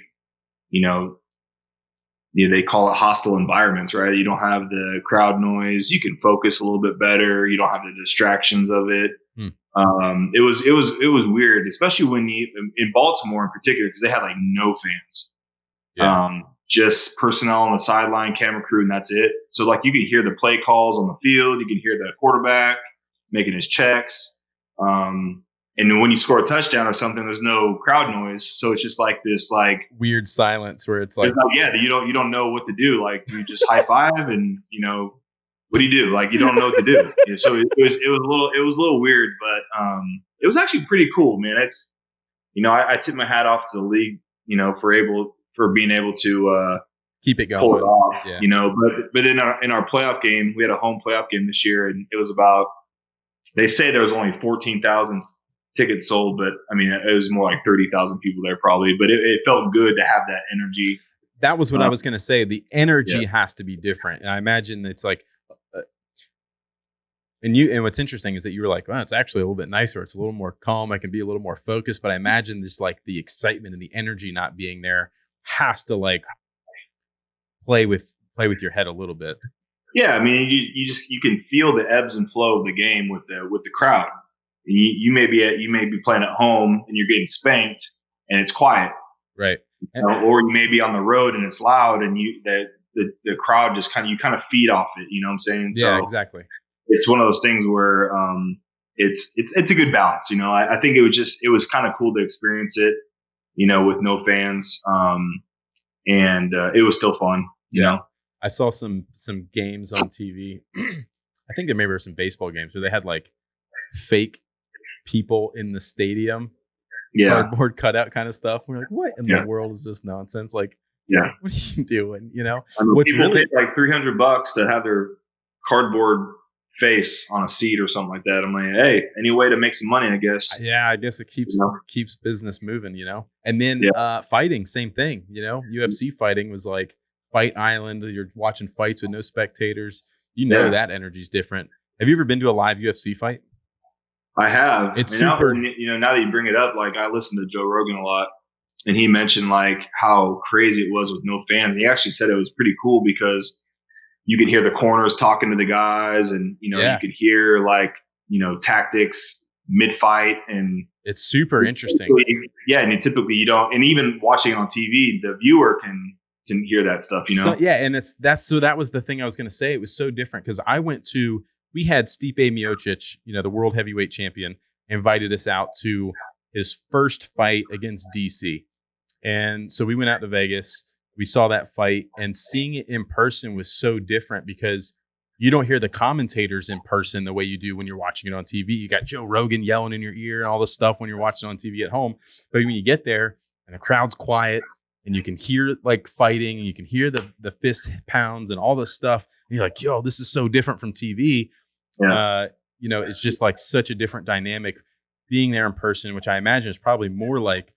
Speaker 2: they call it hostile environments, right? You don't have the crowd noise. You can focus a little bit better. You don't have the distractions of it. It was weird, especially when in Baltimore in particular, because they had like no fans. Yeah. Just personnel on the sideline, camera crew, and that's it. So like you can hear the play calls on the field. You can hear the quarterback making his checks. And then when you score a touchdown or something, there's no crowd noise. So it's just like this
Speaker 1: weird silence where it's like,
Speaker 2: you don't know what to do. Like you just high five and, what do you do? Like, you don't know what to do. So it was a little weird, but it was actually pretty cool, man. It's, I tip my hat off to the league, for being able to
Speaker 1: keep it going,
Speaker 2: pull it off, but in our playoff game, we had a home playoff game this year, and it was they say there was only 14,000 tickets sold, but I mean, it was more like 30,000 people there probably, but it felt good to have that energy.
Speaker 1: That was what I was going to say. The energy has to be different. And I imagine it's like, and what's interesting is that you were like, well, it's actually a little bit nicer. It's a little more calm. I can be a little more focused, but I imagine this, like the excitement and the energy not being there has to like play with your head a little bit.
Speaker 2: Yeah. I mean, you can feel the ebbs and flow of the game with the crowd. You may be playing at home and you're getting spanked and it's quiet,
Speaker 1: right?
Speaker 2: Or you may be on the road and it's loud and the crowd just kind of feed off it. You know what I'm saying?
Speaker 1: Yeah, so exactly.
Speaker 2: It's one of those things where it's a good balance. I think it was kind of cool to experience it, with no fans, and it was still fun. You know.
Speaker 1: I saw some games on TV. I think there maybe were some baseball games where they had like fake people in the stadium, cardboard cutout kind of stuff. We're like, what in the world is this nonsense? Like, what are you doing? You know,
Speaker 2: I mean,
Speaker 1: what's
Speaker 2: people
Speaker 1: really
Speaker 2: pay like $300 to have their cardboard face on a seat or something like that. I'm like, hey, any way to make some money, I guess.
Speaker 1: Yeah, I guess it keeps business moving, you know. And then fighting, same thing, you know. UFC fighting was like Fight Island. You're watching fights with no spectators. You know that energy's different. Have you ever been to a live UFC fight?
Speaker 2: I have.
Speaker 1: It's super.
Speaker 2: Now that you bring it up, like I listen to Joe Rogan a lot, and he mentioned like how crazy it was with no fans. He actually said it was pretty cool because you could hear the corners talking to the guys, and you could hear like tactics mid-fight, and
Speaker 1: it's super interesting.
Speaker 2: And typically you don't, and even watching it on TV, the viewer can hear that stuff,
Speaker 1: So, and that was the thing I was going to say. It was so different because we had Stipe Miocic, the world heavyweight champion, invited us out to his first fight against DC. And so we went out to Vegas. We saw that fight, and seeing it in person was so different because you don't hear the commentators in person the way you do when you're watching it on TV. You got Joe Rogan yelling in your ear and all this stuff when you're watching it on TV at home. But when you get there and the crowd's quiet and you can hear like fighting and you can hear the fist pounds and all this stuff, and you're like, yo, this is so different from TV. It's just like such a different dynamic being there in person, which I imagine is probably more like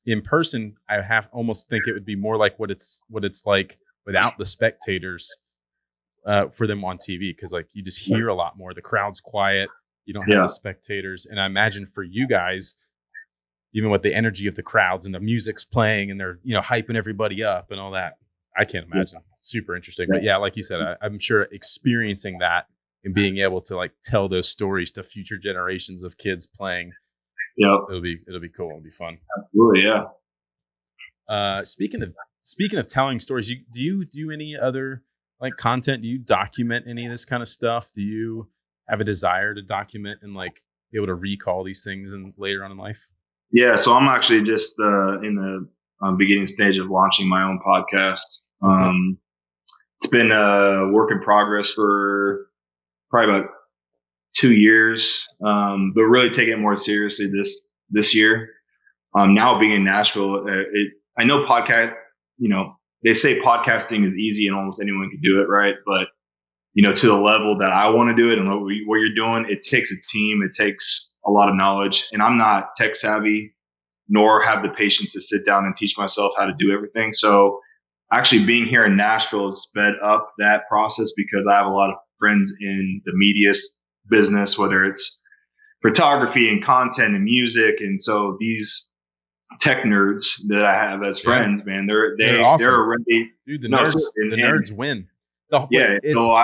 Speaker 1: in person. I almost think it would be more like what it's like without the spectators for them on TV, because like you just hear a lot more. The crowd's quiet. You don't have the spectators, and I imagine for you guys, even with the energy of the crowds and the music's playing and they're hyping everybody up and all that, I can't imagine. Super interesting. But yeah, like you said, I'm sure experiencing that and being able to like tell those stories to future generations of kids playing. It'll be cool. It'll be fun.
Speaker 2: Absolutely, yeah.
Speaker 1: Speaking of telling stories, do you do any other like content? Do you document any of this kind of stuff? Do you have a desire to document and like be able to recall these things and later on in life?
Speaker 2: Yeah, so I'm actually just in the beginning stage of launching my own podcast. Okay. It's been a work in progress for probably about 2 years, but really taking it more seriously this year. Now being in Nashville, I know podcast. They say podcasting is easy and almost anyone can do it, right? But to the level that I want to do it and what you're doing, it takes a team. It takes a lot of knowledge, and I'm not tech savvy, nor have the patience to sit down and teach myself how to do everything. So actually being here in Nashville has sped up that process because I have a lot of friends in the media business, whether it's photography and content and music. And so these tech nerds that I have as friends, man, they're awesome. They're already,
Speaker 1: dude, the nerds win.
Speaker 2: So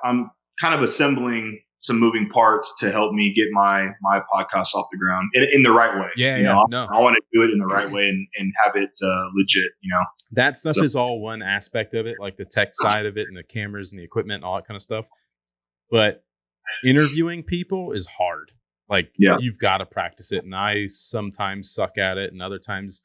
Speaker 2: I'm kind of assembling some moving parts to help me get my podcast off the ground in the right way. I want to do it in the right way and have it legit,
Speaker 1: That stuff is all one aspect of it, like the tech side of it and the cameras and the equipment and all that kind of stuff. But interviewing people is hard. Like you've got to practice it. And I sometimes suck at it. And other times,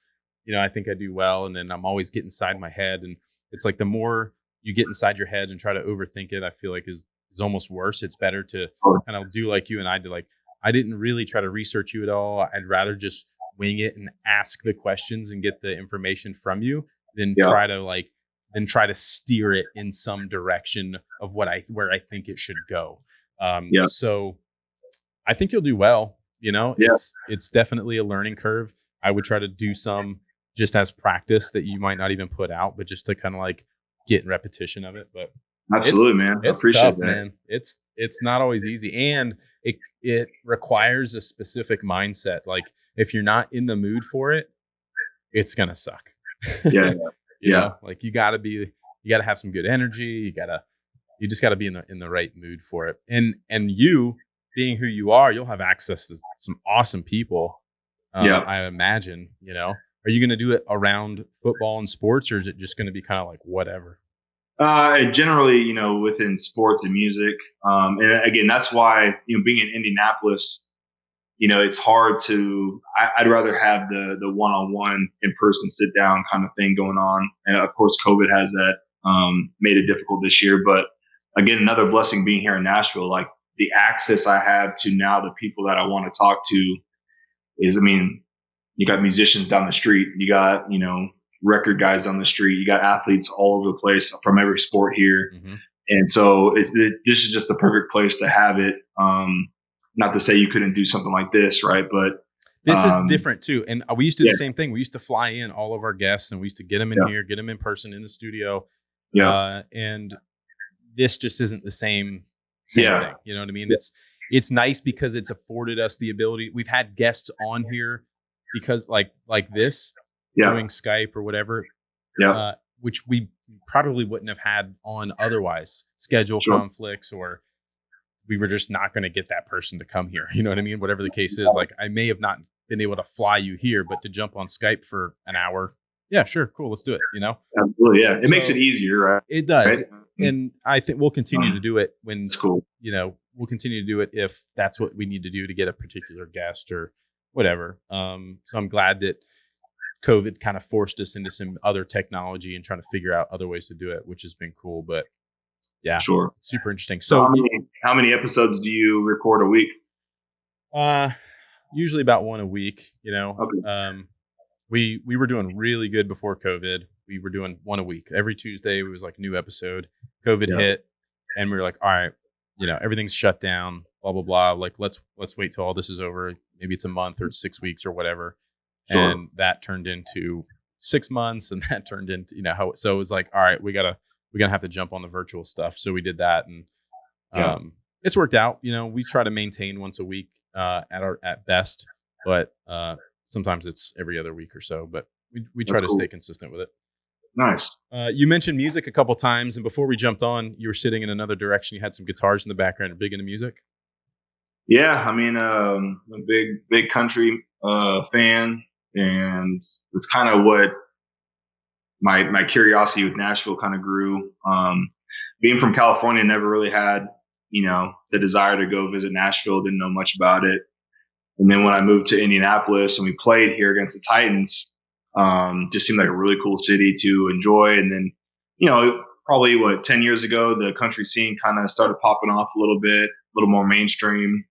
Speaker 1: I think I do well. And then I'm always getting inside my head. And it's like the more you get inside your head and try to overthink it, I feel like is almost worse. It's better to kind of do like you and I did. Like I didn't really try to research you at all. I'd rather just wing it and ask the questions and get the information from you than try to steer it in some direction of where I think it should go. So I think you'll do well. It's definitely a learning curve. I would try to do some just as practice that you might not even put out, but just to kind of like get repetition of it. But
Speaker 2: absolutely, man.
Speaker 1: It's tough, man. It's not always easy, and it requires a specific mindset. Like if you're not in the mood for it, it's gonna suck. You know, like you gotta have some good energy. You just gotta be in the right mood for it. And you being who you are, you'll have access to some awesome people. I imagine. Are you going to do it around football and sports, or is it just going to be kind of like whatever?
Speaker 2: Generally, within sports and music. And again, that's why, being in Indianapolis, it's hard to, I'd rather have the one-on-one in-person sit down kind of thing going on. And of course, COVID has that made it difficult this year. But again, another blessing being here in Nashville, like the access I have to now the people that I want to talk to is, I mean, you got musicians down the street, you got, record guys on the street, you got athletes all over the place from every sport here.
Speaker 1: Mm-hmm.
Speaker 2: And so this is just the perfect place to have it. Not to say you couldn't do something like this, right? But
Speaker 1: this is different too. And we used to do the
Speaker 2: yeah.
Speaker 1: sing thing. We used to fly in all of our guests and we used to get them in here, get them in person in the studio.
Speaker 2: Yeah.
Speaker 1: And this just isn't the same thing. You know what I mean? It's nice because it's afforded us the ability. We've had guests on here because like this, doing Skype or whatever, which we probably wouldn't have had on otherwise. Schedule conflicts, or we were just not going to get that person to come here. You know what I mean? Whatever the case is, like I may have not been able to fly you here, but to jump on Skype for an hour, yeah, sure, cool, let's do it.
Speaker 2: Absolutely, yeah. It makes it easier, right?
Speaker 1: It does, right? And I think we'll continue to do it when
Speaker 2: it's cool.
Speaker 1: We'll continue to do it if that's what we need to do to get a particular guest or whatever. So I'm glad that COVID kind of forced us into some other technology and trying to figure out other ways to do it, which has been cool. But yeah, sure, super interesting. So
Speaker 2: how many episodes do you record a week?
Speaker 1: Usually about one a week. Okay. We were doing really good before COVID. We were doing one a week. Every Tuesday it was like a new episode. COVID hit, and we were like, all right, everything's shut down. Blah blah blah. Like let's wait till all this is over. Maybe it's a month or 6 weeks or whatever. Sure. And that turned into 6 months, and that turned into so it was like, all right, we're gonna have to jump on the virtual stuff. So we did that, and it's worked out. We try to maintain once a week at best, but sometimes it's every other week or so. But we try to stay consistent with it.
Speaker 2: Nice.
Speaker 1: You mentioned music a couple times, and before we jumped on, you were sitting in another direction. You had some guitars in the background. You're big into music.
Speaker 2: Yeah, I mean, I'm a big country fan, and it's kind of what my curiosity with Nashville kind of grew. Being from California, never really had the desire to go visit Nashville. Didn't know much about it, and then when I moved to Indianapolis and we played here against the Titans, just seemed like a really cool city to enjoy. And then probably 10 years ago, the country scene kind of started popping off a little bit, a little more mainstream.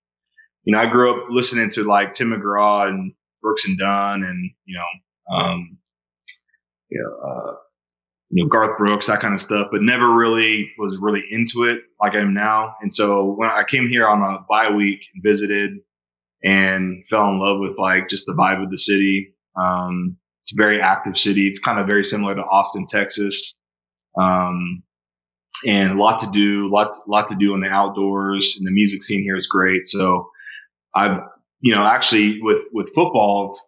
Speaker 2: I grew up listening to like Tim McGraw and Brooks and Dunn and, Garth Brooks, that kind of stuff, but never really was really into it like I am now. And so when I came here on a bye week and visited and fell in love with like just the vibe of the city. It's a very active city. It's kind of very similar to Austin, Texas. And a lot to do in the outdoors, and the music scene here is great. So I've, actually with football, I've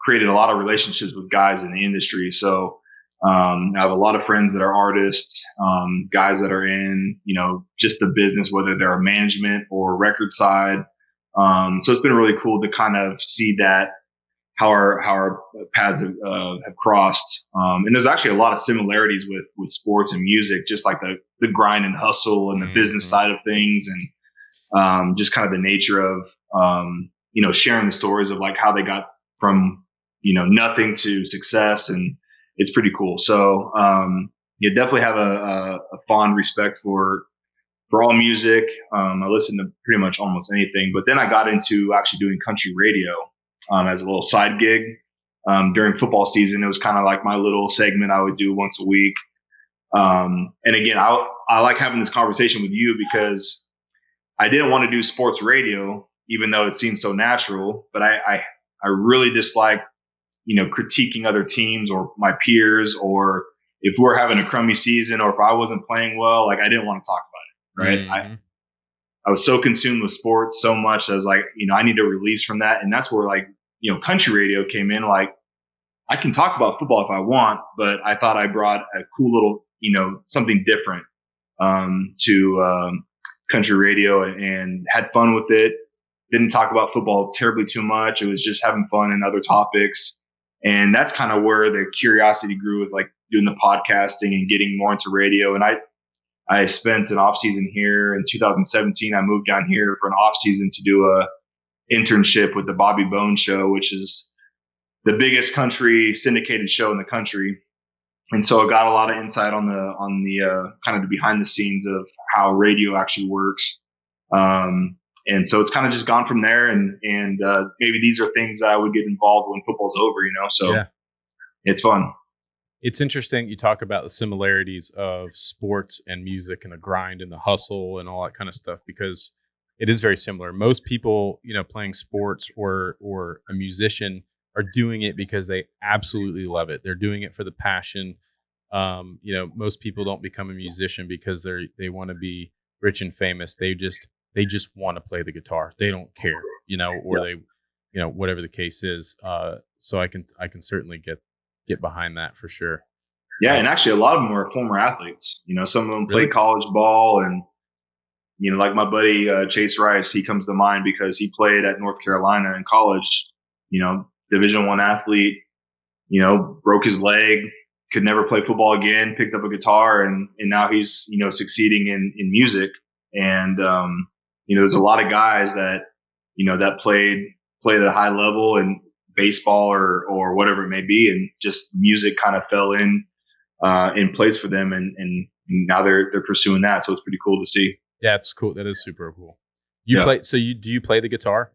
Speaker 2: created a lot of relationships with guys in the industry. So I have a lot of friends that are artists, guys that are in, just the business, whether they're a management or record side. So it's been really cool to kind of see that how our paths have crossed. And there's actually a lot of similarities with sports and music, just like the grind and hustle and the business side of things, and just kind of the nature of sharing the stories of like how they got from nothing to success, and it's pretty cool. So you definitely have a fond respect for all music. I listen to pretty much almost anything, but then I got into actually doing country radio as a little side gig during football season. It was kind of like my little segment I would do once a week. And again, I like having this conversation with you because I didn't want to do sports radio, even though it seemed so natural, but I really dislike, critiquing other teams or my peers, or if we're having a crummy season or if I wasn't playing well, like I didn't want to talk about it. Right. Mm-hmm. I was so consumed with sports so much that I was like, I need to release from that. And that's where like, country radio came in. Like I can talk about football if I want, but I thought I brought a cool little, something different to country radio, and had fun with it. Didn't talk about football terribly too much. It was just having fun and other topics. And that's kind of where the curiosity grew with like doing the podcasting and getting more into radio. And I spent an off season here in 2017. I moved down here for an off season to do a internship with the Bobby Bones Show, which is the biggest country syndicated show in the country. And so I got a lot of insight on the kind of the behind the scenes of how radio actually works. And so it's kind of just gone from there. And maybe these are things that I would get involved when football's over, So
Speaker 1: Yeah.
Speaker 2: it's fun.
Speaker 1: It's interesting. You talk about the similarities of sports and music and the grind and the hustle and all that kind of stuff, because it is very similar. Most people, playing sports or a musician are doing it because they absolutely love it. They're doing it for the passion. Most people don't become a musician because they want to be rich and famous. They just want to play the guitar. They don't care, or they, whatever the case is. So I can certainly get behind that for sure.
Speaker 2: Yeah, and actually, a lot of them are former athletes. Some of them
Speaker 1: Really?
Speaker 2: play college ball, and like my buddy Chase Rice, he comes to mind because he played at North Carolina in college. Division I athlete. Broke his leg, could never play football again. Picked up a guitar, and now he's succeeding in music. And there's a lot of guys that that played at a high level and baseball or whatever it may be, and just music kind of fell in place for them, and now they're pursuing that. So it's pretty cool to see.
Speaker 1: Yeah, it's cool. That is super cool. Do you play the guitar?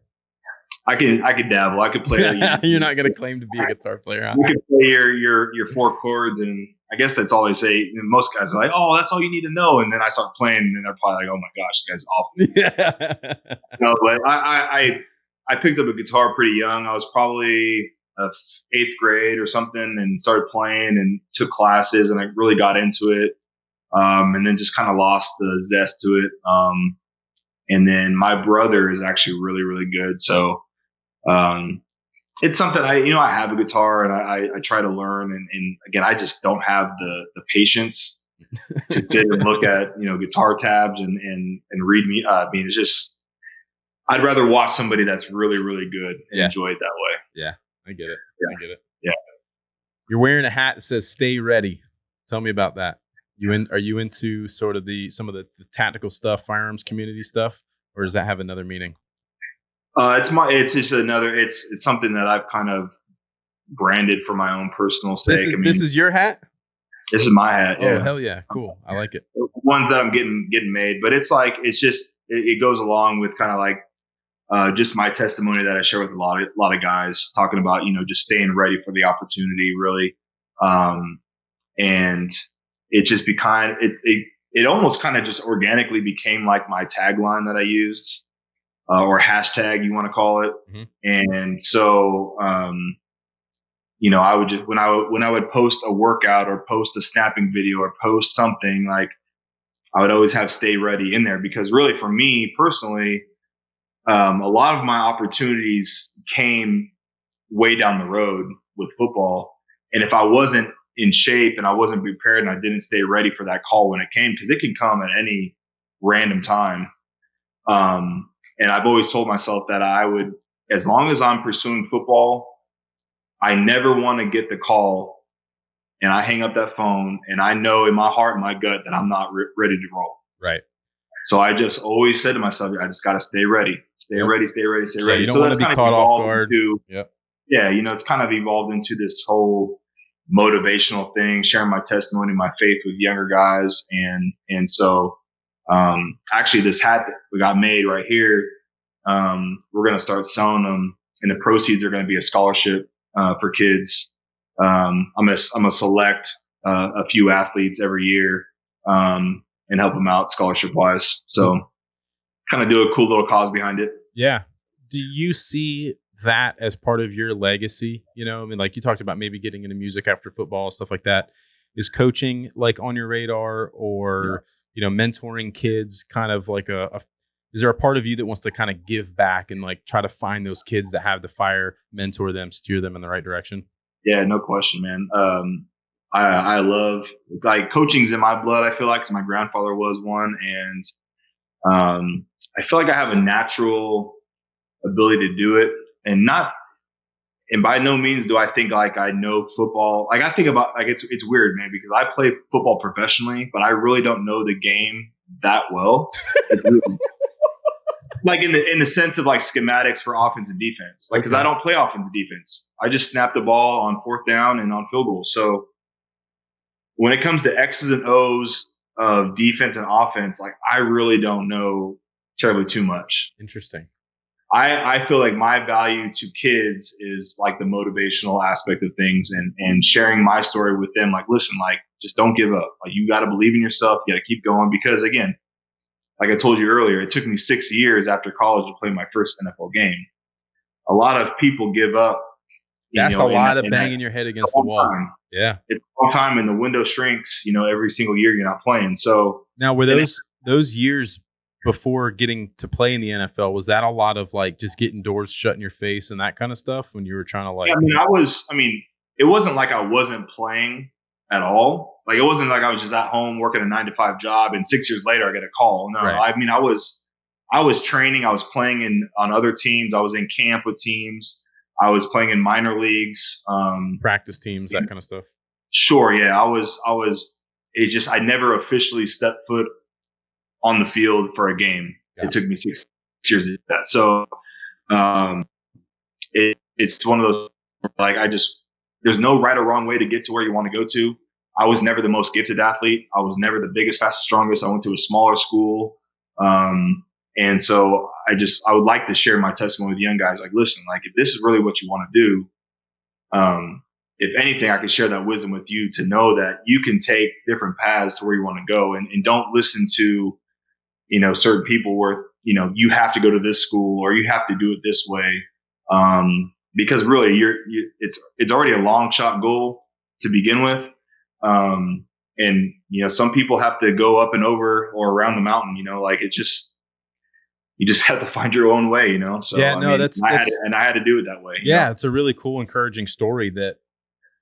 Speaker 2: I could dabble. I could play.
Speaker 1: You're not going to claim to be a guitar player, huh?
Speaker 2: You can play your four chords, and I guess that's all they say. Most guys are like, "Oh, that's all you need to know," and then I start playing, and they're probably like, "Oh my gosh, this guy's awful."
Speaker 1: Yeah.
Speaker 2: No, but I picked up a guitar pretty young. I was probably 8th grade or something, and started playing and took classes, and I really got into it. And then just kind of lost the zest to it. And then my brother is actually really, really good. So it's something I have a guitar, and I try to learn. And again, I just don't have the patience to sit and look at, guitar tabs and read me. I mean, it's just, I'd rather watch somebody that's really, really good and enjoy it that way.
Speaker 1: Yeah, I get it.
Speaker 2: Yeah.
Speaker 1: I get it.
Speaker 2: Yeah.
Speaker 1: You're wearing a hat that says "Stay Ready." Tell me about that. Are you into sort of some of the tactical stuff, firearms community stuff, or does that have another meaning?
Speaker 2: It's just another. It's something that I've kind of branded for my own personal sake.
Speaker 1: This is your hat.
Speaker 2: This is my hat.
Speaker 1: Oh, hell yeah, cool! I like it.
Speaker 2: Ones that I'm getting made, but it's like it goes along with kind of like just my testimony that I share with a lot of guys, talking about just staying ready for the opportunity, really, and it just it almost kind of just organically became like my tagline that I used, or hashtag, you want to call it. Mm-hmm. And so, I would just, when I would post a workout or post a snapping video or post something, like I would always have "Stay Ready" in there, because really for me personally, a lot of my opportunities came way down the road with football. And if I wasn't in shape and I wasn't prepared and I didn't stay ready for that call when it came, because it can come at any random time. And I've always told myself that I would, as long as I'm pursuing football, I never want to get the call and I hang up that phone and I know in my heart and my gut that I'm not ready to roll.
Speaker 1: Right.
Speaker 2: So I just always said to myself, I just got to stay ready, stay ready.
Speaker 1: You don't want to be caught off guard.
Speaker 2: Yeah. It's kind of evolved into this whole motivational thing, sharing my testimony, my faith with younger guys. And so, actually this hat that we got made right here, we're going to start selling them, and the proceeds are going to be a scholarship, for kids. I'm going to select, a few athletes every year, and help them out scholarship wise. So kind of do a cool little cause behind it.
Speaker 1: Yeah. Do you see that as part of your legacy? Like you talked about maybe getting into music after football, stuff like that. Is coaching like on your radar, or, mentoring kids kind of like is there a part of you that wants to kind of give back and like try to find those kids that have the fire, mentor them, steer them in the right direction? Yeah,
Speaker 2: no question, man. I love, like, coaching's in my blood. I feel like, 'cause my grandfather was one, and I feel like I have a natural ability to do it, and by no means do I think like I know football. Like I think about, like, it's weird, man, because I play football professionally, but I really don't know the game that well. Like in the sense of like schematics for offense and defense, like, because I don't play offense and defense. I just snap the ball on 4th down and on field goals. So when it comes to X's and O's of defense and offense, like I really don't know terribly too much.
Speaker 1: Interesting.
Speaker 2: I feel like my value to kids is like the motivational aspect of things and sharing my story with them. Like, listen, like just don't give up. Like you got to believe in yourself. You got to keep going because again, like I told you earlier, it took me 6 years after college to play my first NFL game. A lot of people give up.
Speaker 1: That's a lot of banging your head against the wall. Yeah.
Speaker 2: It's a long time and the window shrinks, every single year you're not playing. So
Speaker 1: now were those years before getting to play in the NFL, was that a lot of like just getting doors shut in your face and that kind of stuff when you were trying to like?
Speaker 2: Yeah, it wasn't like I wasn't playing at all. Like it wasn't like I was just at home working a 9-to-5 job and 6 years later I get a call. No, right. I was training. I was playing on other teams. I was in camp with teams. I was playing in minor leagues,
Speaker 1: practice teams, that kind of stuff.
Speaker 2: Sure. Yeah. I never officially stepped foot on the field for a game. It took me 6 years to do that. So, it's one of those, like, there's no right or wrong way to get to where you want to go to. I was never the most gifted athlete. I was never the biggest, fastest, strongest. I went to a smaller school. And so I would like to share my testimony with young guys. Like, listen, like if this is really what you want to do, if anything, I could share that wisdom with you to know that you can take different paths to where you want to go and don't listen to, certain people where, you have to go to this school or you have to do it this way. Because really it's already a long shot goal to begin with. And some people have to go up and over or around the mountain, like you just have to find your own way, So
Speaker 1: yeah, no,
Speaker 2: I had to do it that way.
Speaker 1: Yeah, it's a really cool, encouraging story that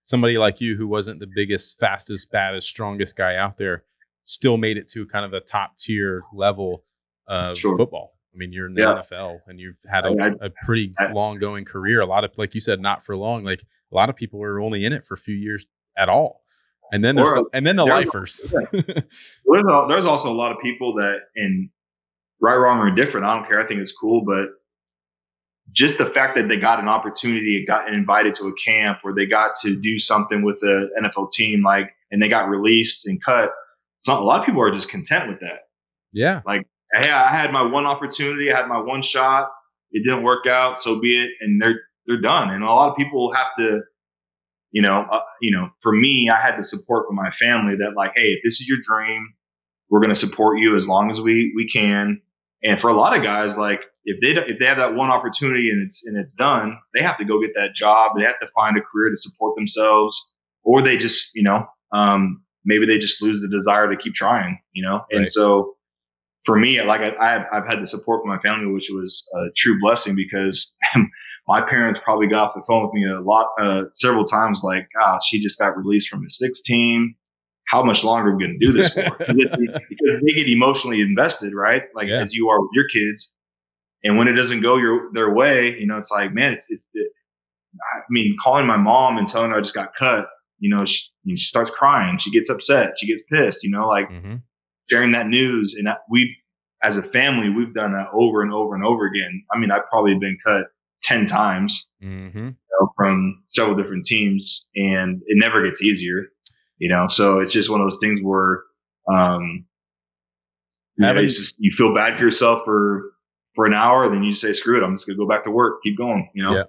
Speaker 1: somebody like you, who wasn't the biggest, fastest, baddest, strongest guy out there, still made it to kind of a top tier level of football. I mean, you're in the NFL and you've had a pretty long going career. A lot of, like you said, not for long. Like a lot of people are only in it for a few years at all. And then the lifers.
Speaker 2: There's also a lot of people that, in right, wrong, or indifferent, I don't care. I think it's cool, but just the fact that they got an opportunity, got invited to a camp, or they got to do something with the NFL team, and they got released and cut. A lot of people are just content with that.
Speaker 1: Yeah.
Speaker 2: Like, hey, I had my one opportunity, I had my one shot. It didn't work out, so be it, and they're done. And a lot of people have to, for me, I had the support from my family that, like, hey, if this is your dream, we're going to support you as long as we can. And for a lot of guys, like if they have that one opportunity and it's done, they have to go get that job. They have to find a career to support themselves, or they just, maybe they just lose the desire to keep trying, Right. And so for me, like I've had the support from my family, which was a true blessing, because my parents probably got off the phone with me a lot, several times, like, she just got released from the 6 team. How much longer are we going to do this for? Because they get emotionally invested, right? Like as you are with your kids. And when it doesn't go their way, it's like, man, calling my mom and telling her I just got cut, she starts crying. She gets upset. She gets pissed, sharing that news. And as a family, we've done that over and over and over again. I've probably been cut 10 times from several different teams, and it never gets easier. So it's just one of those things where, you feel bad for yourself for an hour, then you say, screw it, I'm just gonna go back to work, keep going,
Speaker 1: Yeah.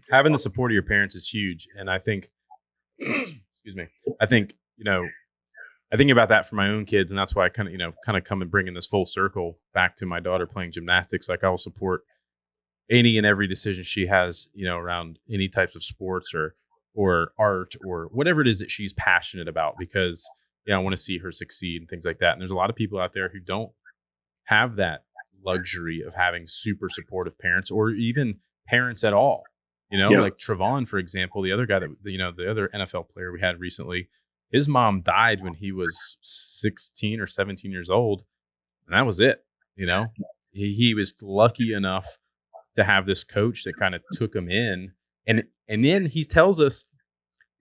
Speaker 1: Having the support of your parents is huge. And I think, excuse me, I think about that for my own kids. And that's why I kind of come and bring in this full circle back to my daughter playing gymnastics. Like I will support any and every decision she has, around any types of sports or art or whatever it is that she's passionate about, because I want to see her succeed and things like that. And there's a lot of people out there who don't have that luxury of having super supportive parents, or even parents at all. Like Trevon, for example, the other guy that the other NFL player we had recently, his mom died when he was 16 or 17 years old, and that was it. He was lucky enough to have this coach that kind of took him in. And then he tells us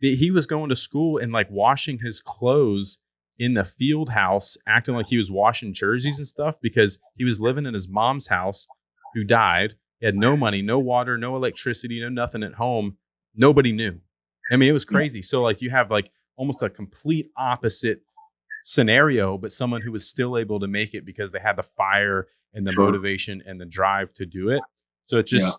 Speaker 1: that he was going to school and like washing his clothes in the field house, acting like he was washing jerseys and stuff, because he was living in his mom's house, who died. He had no money, no water, no electricity, no nothing at home. Nobody knew. It was crazy. So like you have like almost a complete opposite scenario, but someone who was still able to make it because they had the fire and the motivation and the drive to do it. So it just,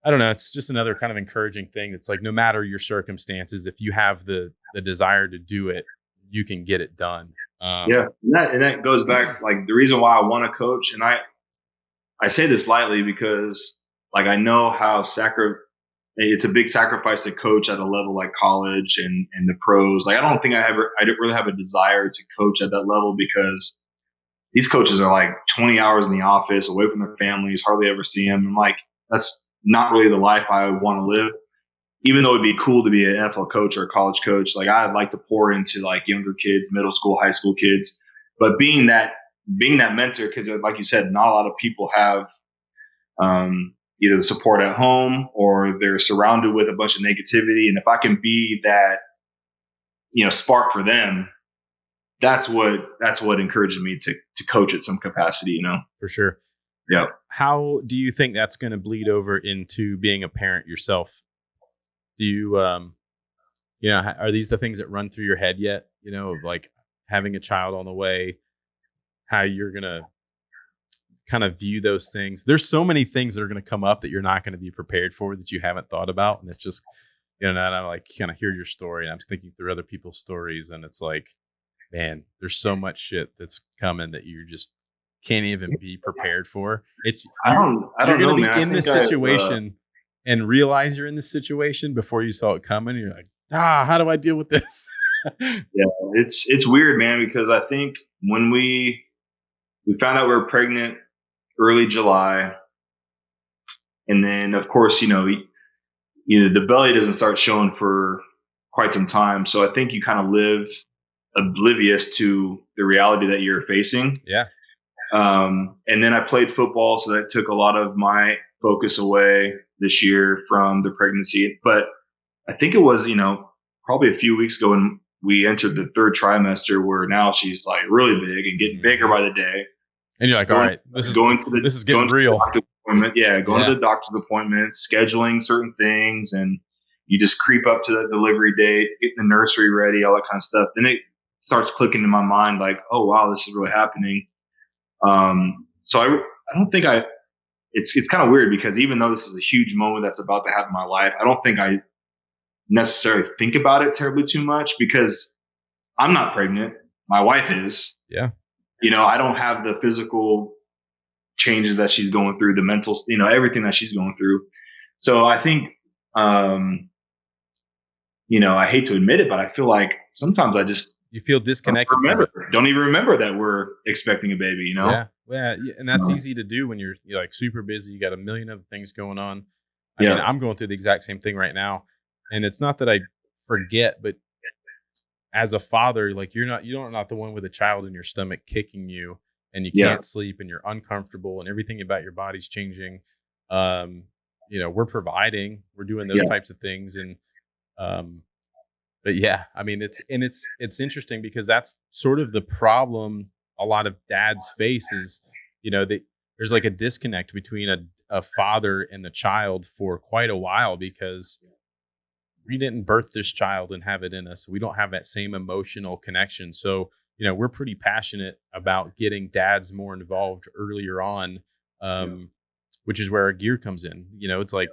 Speaker 1: I don't know. It's just another kind of encouraging thing. It's like, no matter your circumstances, if you have the desire to do it, you can get it done.
Speaker 2: And that goes back to like the reason why I want to coach. And I say this lightly because like, I know how it's a big sacrifice to coach at a level like college and the pros. Like, I don't really have a desire to coach at that level because these coaches are like 20 hours in the office, away from their families, hardly ever see them. And like, that's not really the life I want to live. Even though it'd be cool to be an NFL coach or a college coach, like I'd like to pour into like younger kids, middle school, high school kids. But being that mentor, because like you said, not a lot of people have either the support at home or they're surrounded with a bunch of negativity. And if I can be that, spark for them, that's what encourages me to coach at some capacity,
Speaker 1: For sure.
Speaker 2: Yeah.
Speaker 1: How do you think that's going to bleed over into being a parent yourself? Do you, are these the things that run through your head yet? Of like having a child on the way, how you're going to kind of view those things. There's so many things that are going to come up that you're not going to be prepared for that you haven't thought about. And it's just, and I like kind of hear your story and I'm thinking through other people's stories. And it's like, man, there's so much shit that's coming that you just can't even be prepared for. You're going to be in this situation and realize you're in this situation before you saw it coming. You're like, how do I deal with this?
Speaker 2: Yeah, it's weird, man, because I think when we found out we were pregnant early July, and then of course, the belly doesn't start showing for quite some time. So I think you kind of live oblivious to the reality that you're facing.
Speaker 1: Yeah.
Speaker 2: And then I played football, so that took a lot of my focus away this year from the pregnancy. But I think it was, probably a few weeks ago when we entered the third trimester, where now she's like really big and getting bigger by the day.
Speaker 1: And you're like, all right, this is getting real.
Speaker 2: To the doctor's appointments, scheduling certain things, and you just creep up to that delivery date, getting the nursery ready, all that kind of stuff. Then it starts clicking in my mind like, oh wow, this is really happening. So I don't think it's kind of weird because even though this is a huge moment that's about to happen in my life, I don't think I necessarily think about it terribly too much because I'm not pregnant. My wife is.
Speaker 1: Yeah.
Speaker 2: I don't have the physical changes that she's going through, the mental, everything that she's going through. So I think, I hate to admit it, but I feel like sometimes
Speaker 1: you feel disconnected.
Speaker 2: Don't even remember that we're expecting a baby,
Speaker 1: Yeah. Yeah. And that's easy to do when you're like super busy. You got a million other things going on. I mean, I'm going through the exact same thing right now. And it's not that I forget, but as a father, like you're not the one with a child in your stomach kicking you and you can't sleep and you're uncomfortable and everything about your body's changing. We're providing, we're doing those types of things. And, but yeah, I mean, it's interesting because that's sort of the problem a lot of dads face is, there's like a disconnect between a father and the child for quite a while because we didn't birth this child and have it in us. We don't have that same emotional connection. So, we're pretty passionate about getting dads more involved earlier on, which is where our gear comes in. It's like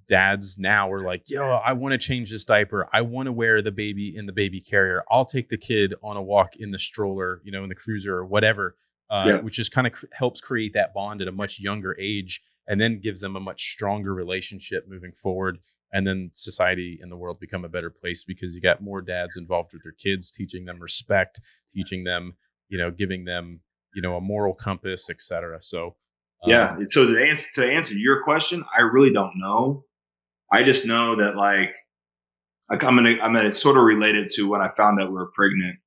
Speaker 1: dads now are like, yo, I want to change this diaper. I want to wear the baby in the baby carrier. I'll take the kid on a walk in the stroller, in the cruiser or whatever, which just kind of helps create that bond at a much younger age and then gives them a much stronger relationship moving forward. And then society and the world become a better place because you got more dads involved with their kids, teaching them respect, teaching them, giving them, a moral compass, etc. So,
Speaker 2: So to answer your question, I really don't know. I just know that I'm gonna sort of relate it to when I found out we were pregnant.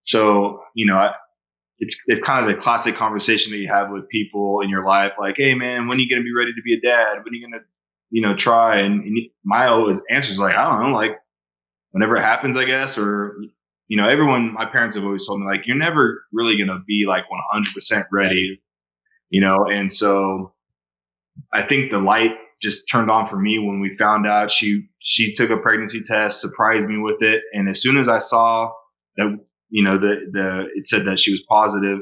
Speaker 2: So, it's kind of the classic conversation that you have with people in your life. Like, hey man, when are you going to be ready to be a dad? When are you going to, try? And my always answer is like, I don't know, like whenever it happens, I guess. Or, my parents have always told me like, you're never really going to be like 100% ready, and so I think the light just turned on for me when we found out she took a pregnancy test, surprised me with it. And as soon as I saw that, it said that she was positive,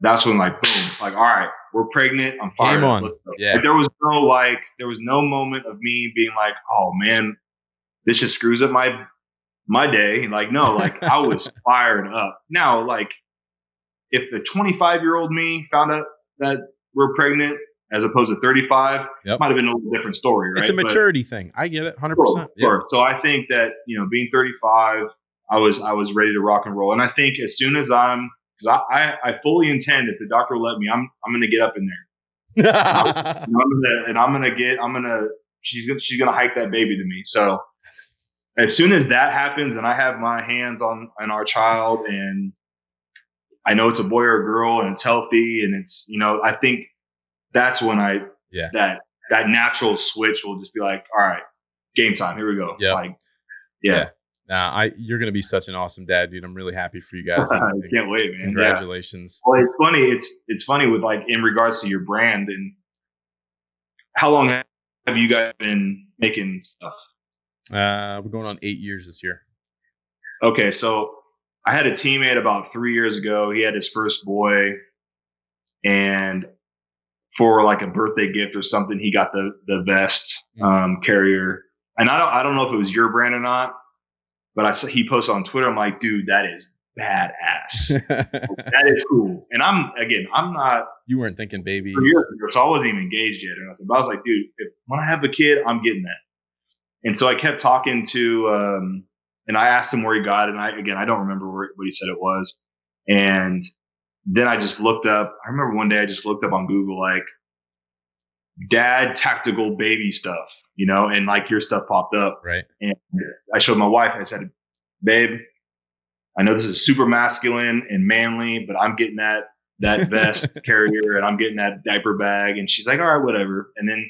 Speaker 2: that's when like, boom, like, all right, we're pregnant. I'm fired
Speaker 1: Game
Speaker 2: up.
Speaker 1: on.
Speaker 2: Let's go.
Speaker 1: Yeah.
Speaker 2: Like, there was no moment of me being like, oh man, this just screws up my day. Like, no, like I was fired up. Now, like if the 25-year-old me found out that we're pregnant as opposed to 35,
Speaker 1: Yep.
Speaker 2: might have been a little different story, right?
Speaker 1: It's a maturity thing. I get it 100%.
Speaker 2: Sure.
Speaker 1: Yeah.
Speaker 2: So I think that, being 35, I was ready to rock and roll. And I think as soon as because I fully intend, if the doctor will let me, I'm going to get up in there. She's going to hike that baby to me. So as soon as that happens and I have my hands on our child and I know it's a boy or a girl and it's healthy and it's, I think that's when that natural switch will just be like, all right, game time. Here we go.
Speaker 1: Yep.
Speaker 2: Like, yeah.
Speaker 1: Nah, you're going to be such an awesome dad, dude. I'm really happy for you guys.
Speaker 2: I can't wait, man.
Speaker 1: Congratulations.
Speaker 2: Yeah. Well, it's funny. It's funny with like in regards to your brand and how long have you guys been making stuff?
Speaker 1: We're going on 8 years this year.
Speaker 2: Okay. So I had a teammate about 3 years ago. He had his first boy and for like a birthday gift or something, he got the vest carrier. And I don't know if it was your brand or not, but he posted on Twitter. I'm like, dude, that is badass. That is cool. And I'm not.
Speaker 1: You weren't thinking babies.
Speaker 2: So I wasn't even engaged yet or nothing. But I was like, dude, when I have a kid, I'm getting that. And so I kept talking to, and I asked him where he got it. And I don't remember what he said it was. And then I just looked up. I remember one day I just looked up on Google, like dad tactical baby stuff, and like your stuff popped up.
Speaker 1: Right.
Speaker 2: And I showed my wife. I said, babe, I know this is super masculine and manly, but I'm getting that vest carrier and I'm getting that diaper bag. And she's like, all right, whatever. And then,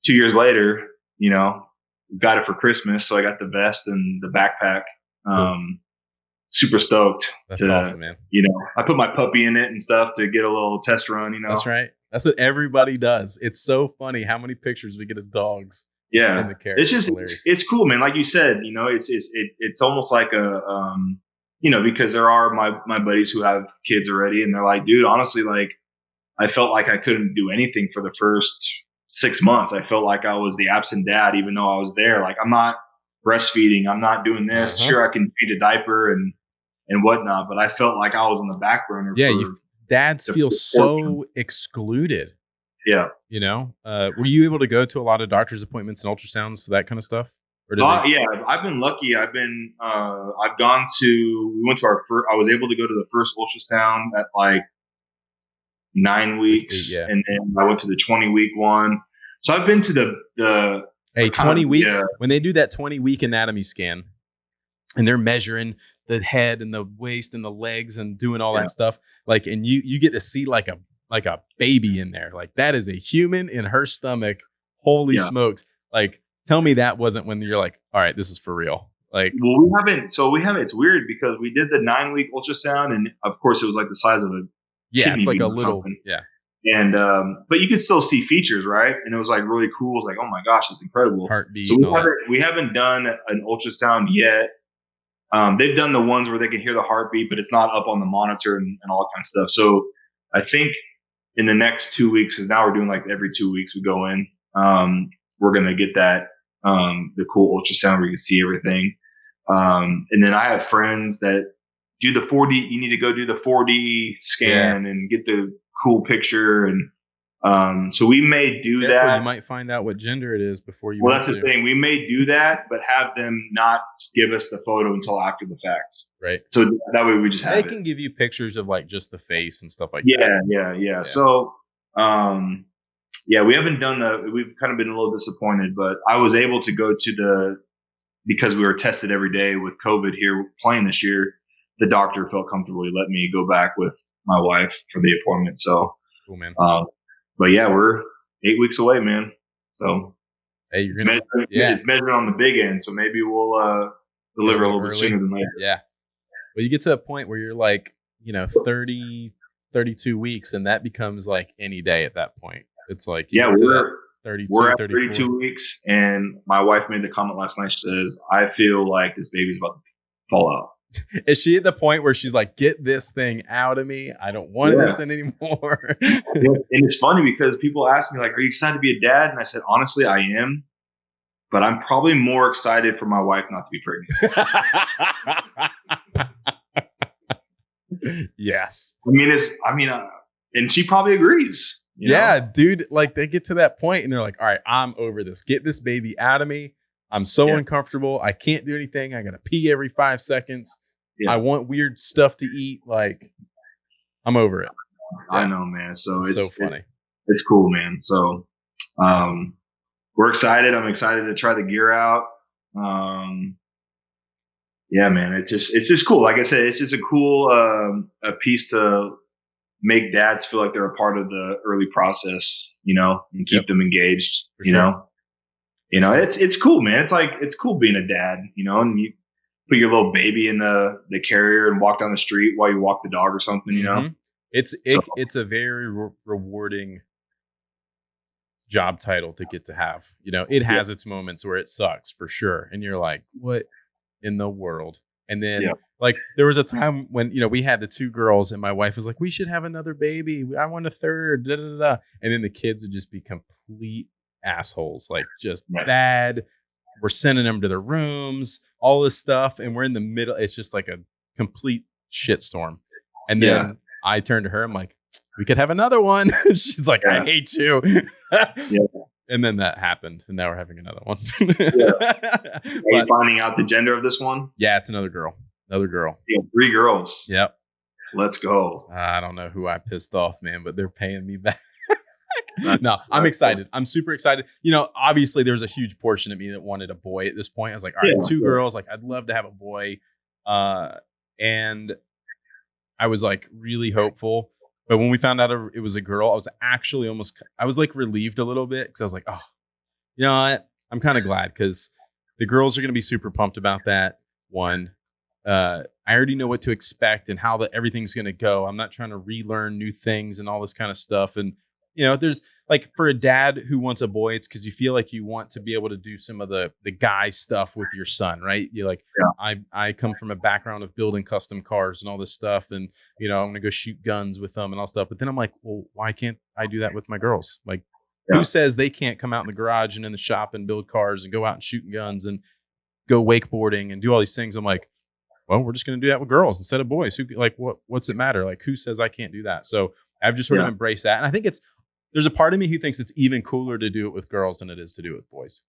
Speaker 2: 2 years later, got it for Christmas. So I got the vest and the backpack. Cool. Super stoked.
Speaker 1: That's awesome, man.
Speaker 2: I put my puppy in it and stuff to get a little test run,
Speaker 1: That's right. That's what everybody does. It's so funny how many pictures we get of dogs.
Speaker 2: Yeah.
Speaker 1: In the carrier.
Speaker 2: It's just, it's cool, man. Like you said, it's almost like because there are my buddies who have kids already and they're like, dude, honestly, like I felt like I couldn't do anything for the first 6 months. I felt like I was the absent dad, even though I was there. Like I'm not breastfeeding. I'm not doing this. Sure. I can feed a diaper and whatnot, but I felt like I was in the back burner.
Speaker 1: Yeah. Dads feel so excluded.
Speaker 2: Yeah.
Speaker 1: Were you able to go to a lot of doctor's appointments and ultrasounds, that kind of stuff? Or
Speaker 2: yeah, I've been lucky. I was able to go to the first ultrasound at like 9 weeks. Yeah. And then I went to the 20-week one. So I've been to the
Speaker 1: 20 weeks. When they do that 20-week anatomy scan and they're measuring the head and the waist and the legs and doing all that stuff, like, and you get to see like a baby in there. Like that is a human in her stomach. Holy smokes. Like, tell me that wasn't when you're like, all right, this is for real. Like,
Speaker 2: well, we haven't, it's weird because we did the 9-week ultrasound and of course it was like the size of a
Speaker 1: it's like a little,
Speaker 2: And, but you could still see features, right? And it was like really cool. It was like, oh my gosh, it's incredible.
Speaker 1: Heartbeat.
Speaker 2: So we haven't done an ultrasound yet. They've done the ones where they can hear the heartbeat, but it's not up on the monitor and all that kind of stuff. So I think in the next 2 weeks, because now we're doing like every 2 weeks we go in, we're going to get that, the cool ultrasound where you can see everything. And then I have friends that do the 4D. You need to go do the 4D scan and get the cool picture. And so we may do that.
Speaker 1: You might find out what gender it is before you.
Speaker 2: Well, that's the thing. We may do that, but have them not give us the photo until after the fact.
Speaker 1: Right.
Speaker 2: So that way we just have
Speaker 1: They can give you pictures of like just the face and stuff like that.
Speaker 2: Yeah. So, we haven't done we've kind of been a little disappointed, but I was able to go to because we were tested every day with COVID here playing this year, the doctor felt comfortable. He let me go back with my wife for the appointment. So
Speaker 1: cool, man.
Speaker 2: But yeah, we're 8 weeks away, man. So
Speaker 1: hey,
Speaker 2: it's measured on the big end. So maybe we'll deliver a little bit sooner than later.
Speaker 1: Yeah. Well, you get to a point where you're like, 30, 32 weeks, and that becomes like any day at that point. It's like,
Speaker 2: we're
Speaker 1: 32,
Speaker 2: at
Speaker 1: 34.
Speaker 2: 32 weeks, and my wife made the comment last night. She says, "I feel like this baby's about to fall out."
Speaker 1: Is she at the point where she's like, get this thing out of me? I don't want this anymore.
Speaker 2: And it's funny because people ask me, like, are you excited to be a dad? And I said, honestly, I am. But I'm probably more excited for my wife not to be pregnant.
Speaker 1: Yes.
Speaker 2: And she probably agrees. You know?
Speaker 1: Dude. Like they get to that point and they're like, all right, I'm over this. Get this baby out of me. I'm so uncomfortable. I can't do anything. I got to pee every 5 seconds. I want weird stuff to eat. Like I'm over it.
Speaker 2: I know, man. So it's
Speaker 1: so funny.
Speaker 2: It's cool, man. So,
Speaker 1: awesome.
Speaker 2: We're excited. I'm excited to try the gear out. Yeah, man. It's just cool. Like I said, it's just a cool a piece to make dads feel like they're a part of the early process, and keep them engaged. It's cool, man. It's cool being a dad, and you put your little baby in the carrier and walk down the street while you walk the dog or something.
Speaker 1: It's a very rewarding job title to get to have. It has its moments where it sucks for sure, and you're like, what in the world? And then like there was a time when we had the 2 girls and my wife was like, we should have another baby, I want a third, da, da, da. And then the kids would just be complete assholes, like just bad. We're sending them to their rooms, all this stuff, and we're in the middle. It's just like a complete shitstorm. And then I turned to her, I'm like, we could have another one. She's like, I hate you. And then that happened, and now we're having another one.
Speaker 2: Are you finding out the gender of this one?
Speaker 1: Yeah, it's another girl.
Speaker 2: 3 girls.
Speaker 1: Yep.
Speaker 2: Let's go.
Speaker 1: I don't know who I pissed off, man, but they're paying me back. No, I'm excited. I'm super excited. Obviously there was a huge portion of me that wanted a boy at this point. I was like, all right, 2 girls. Like, I'd love to have a boy. And I was like really hopeful. But when we found out it was a girl, I was actually I was like relieved a little bit because I was like, oh, you know what? I'm kind of glad because the girls are going to be super pumped about that one. I already know what to expect and how everything's going to go. I'm not trying to relearn new things and all this kind of stuff. And, there's like for a dad who wants a boy, it's because you feel like you want to be able to do some of the guy stuff with your son, right? You're like, I come from a background of building custom cars and all this stuff. And, I'm going to go shoot guns with them and all stuff. But then I'm like, well, why can't I do that with my girls? Like, who says they can't come out in the garage and in the shop and build cars and go out and shooting guns and go wakeboarding and do all these things? I'm like, well, we're just going to do that with girls instead of boys. What's it matter? Like, who says I can't do that? So I've just sort of embraced that. And I think there's a part of me who thinks it's even cooler to do it with girls than it is to do it with boys.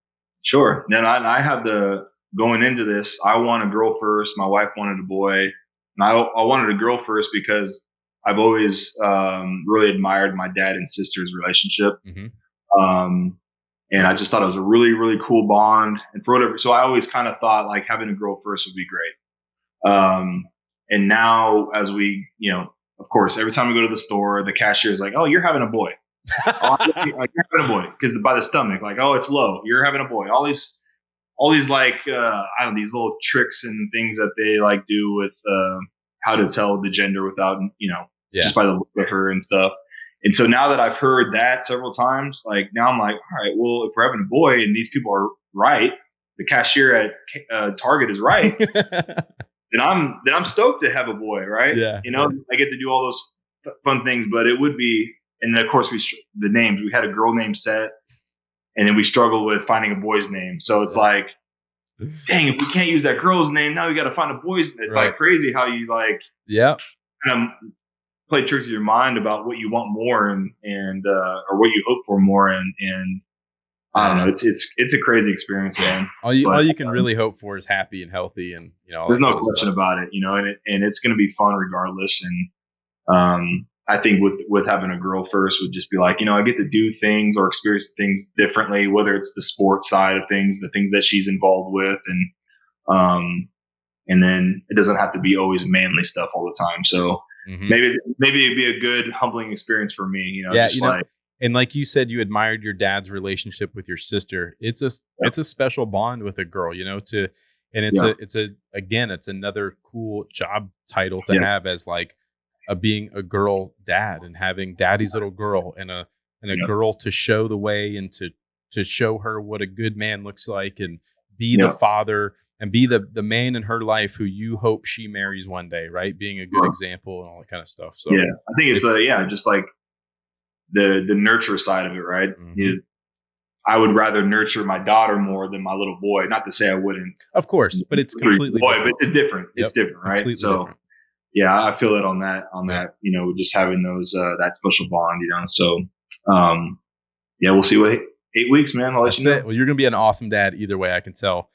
Speaker 2: Sure. Then I have going into this, I want a girl first. My wife wanted a boy. And I wanted a girl first because I've always really admired my dad and sister's relationship. Mm-hmm. And I just thought it was a really, really cool bond. And for whatever, so I always kind of thought like having a girl first would be great. And now as we, of course, every time we go to the store, the cashier is like, oh, you're having a boy. Like, you're having a boy, because by the stomach, like, oh, it's low, you're having a boy. All these like these little tricks and things that they like do with how to tell the gender without just by the look of her and stuff. And so now that I've heard that several times, like now I'm like, all right, well, if we're having a boy and these people are right, the cashier at Target is right, then I'm stoked to have a boy, right?
Speaker 1: Yeah,
Speaker 2: I get to do all those fun things, but it would be. And then, of course, the names. We had a girl name set, and then we struggled with finding a boy's name. So it's like, dang, if we can't use that girl's name, now we got to find a boy's name. It's like crazy how you play tricks with your mind about what you want more and or what you hope for more. And I don't know. It's a crazy experience, man.
Speaker 1: All you can really hope for is happy and healthy, and
Speaker 2: there's no question about it. And it's going to be fun regardless. And I think with having a girl first would just be like, I get to do things or experience things differently, whether it's the sports side of things, the things that she's involved with. And then it doesn't have to be always manly stuff all the time. So maybe it'd be a good humbling experience for me,
Speaker 1: and like you said, you admired your dad's relationship with your sister. It's a special bond with a girl, it's another cool job title to have as like, being a girl dad and having daddy's little girl and a and a girl to show the way and to show her what a good man looks like and be the father and be the man in her life who you hope she marries one day, right? Being a good example and all that kind of stuff. So
Speaker 2: yeah, I think it's just like the nurture side of it, right?
Speaker 1: Mm-hmm.
Speaker 2: I would rather nurture my daughter more than my little boy. Not to say I wouldn't,
Speaker 1: of course, but it's completely different.
Speaker 2: But it's different. It's different, right? So
Speaker 1: different.
Speaker 2: Yeah, I feel it on that, just having those, that special bond, So, we'll see what 8 weeks, man. I'll let you know.
Speaker 1: Well, you're going to be an awesome dad either way. I can tell.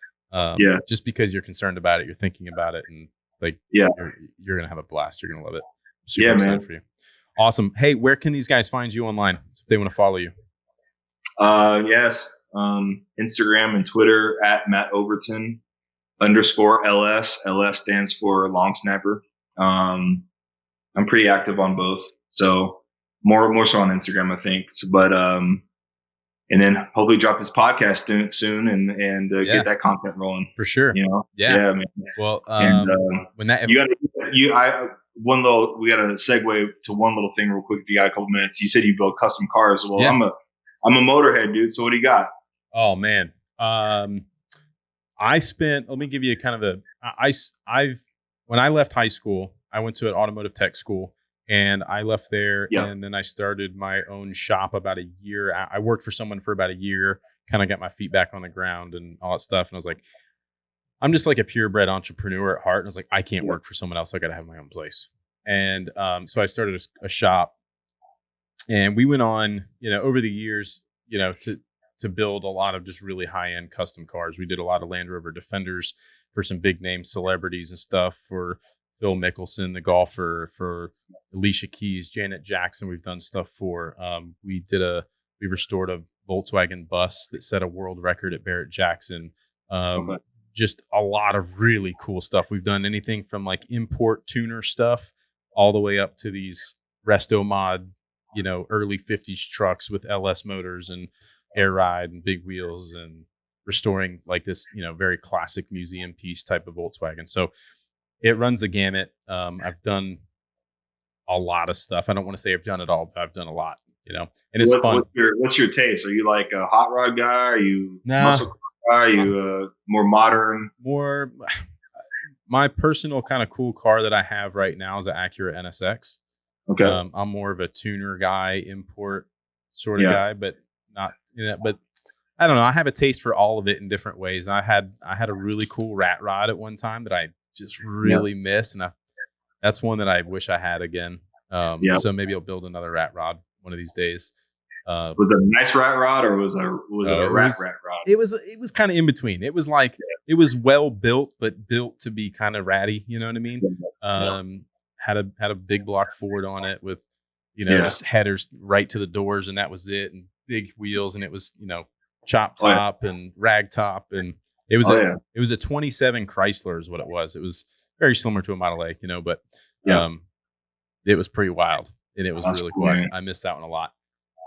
Speaker 1: Just because you're concerned about it, you're thinking about it, and you're going to have a blast. You're going to love it. Super excited for you. Awesome. Hey, where can these guys find you online if they want to follow you?
Speaker 2: Yes. Instagram and Twitter at Matt Overton _LS. LS stands for long snapper. I'm pretty active on both. So more so on Instagram, I think. But, and then hopefully drop this podcast soon and get that content rolling
Speaker 1: for sure.
Speaker 2: Yeah, man.
Speaker 1: Well, when that,
Speaker 2: we got to segue to one little thing real quick. If you got a couple minutes, you said you build custom cars. Well, I'm a motorhead dude. So what do you got?
Speaker 1: Oh man. Let me give you a kind of when I left high school, I went to an automotive tech school and I left there and then I started my own shop about a year. I worked for someone for about a year, kind of got my feet back on the ground and all that stuff. And I was like, I'm just like a purebred entrepreneur at heart. And I was like, I can't work for someone else. I got to have my own place. And so I started a shop and we went on, over the years, to build a lot of just really high-end custom cars. We did a lot of Land Rover Defenders for some big name celebrities and stuff, for Phil Mickelson, the golfer, for Alicia Keys, Janet Jackson. We've done stuff for. We restored a Volkswagen bus that set a world record at Barrett Jackson. Just a lot of really cool stuff. We've done anything from like import tuner stuff all the way up to these resto mod, early 50s trucks with LS motors and air ride and big wheels and restoring like this, very classic museum piece type of Volkswagen. So it runs the gamut. I've done a lot of stuff. I don't want to say I've done it all, but I've done a lot, and it's fun.
Speaker 2: What's your taste? Are you like a hot rod guy? Are you muscle car guy? Are you more modern? My personal kind of cool car that I have right now is an Acura NSX. Okay. I'm more of a tuner guy, import sort of guy, but not, but I don't know. I have a taste for all of it in different ways. And I had a really cool rat rod at one time that I just really miss. And that's one that I wish I had again. So maybe I'll build another rat rod one of these days. Was it a nice rat rod or was it a rat rod?
Speaker 1: It was kind of in between. It was like, it was well built, but built to be kind of ratty. You know what I mean? Had a big block Ford on it with, just headers right to the doors, and that was it. And big wheels, and it was, chop top and rag top, and it was a 27 Chrysler is what it was. It was very similar to a Model A, but it was pretty wild, and it was really cool. I missed that one a lot.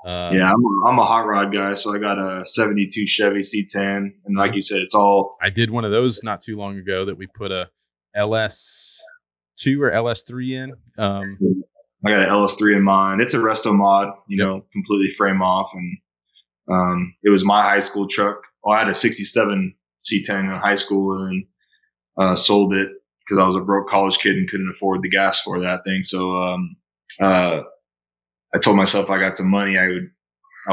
Speaker 2: I'm a hot rod guy, so I got a 72 Chevy C10, and like you said, it's all.
Speaker 1: I did one of those not too long ago that we put a LS2 or LS3 in.
Speaker 2: I got an LS3 in mine. It's a resto mod, completely frame off, and it was my high school truck. Well, I had a 67 C10 in high school, and sold it because I was a broke college kid and couldn't afford the gas for that thing. So I told myself if I got some money, I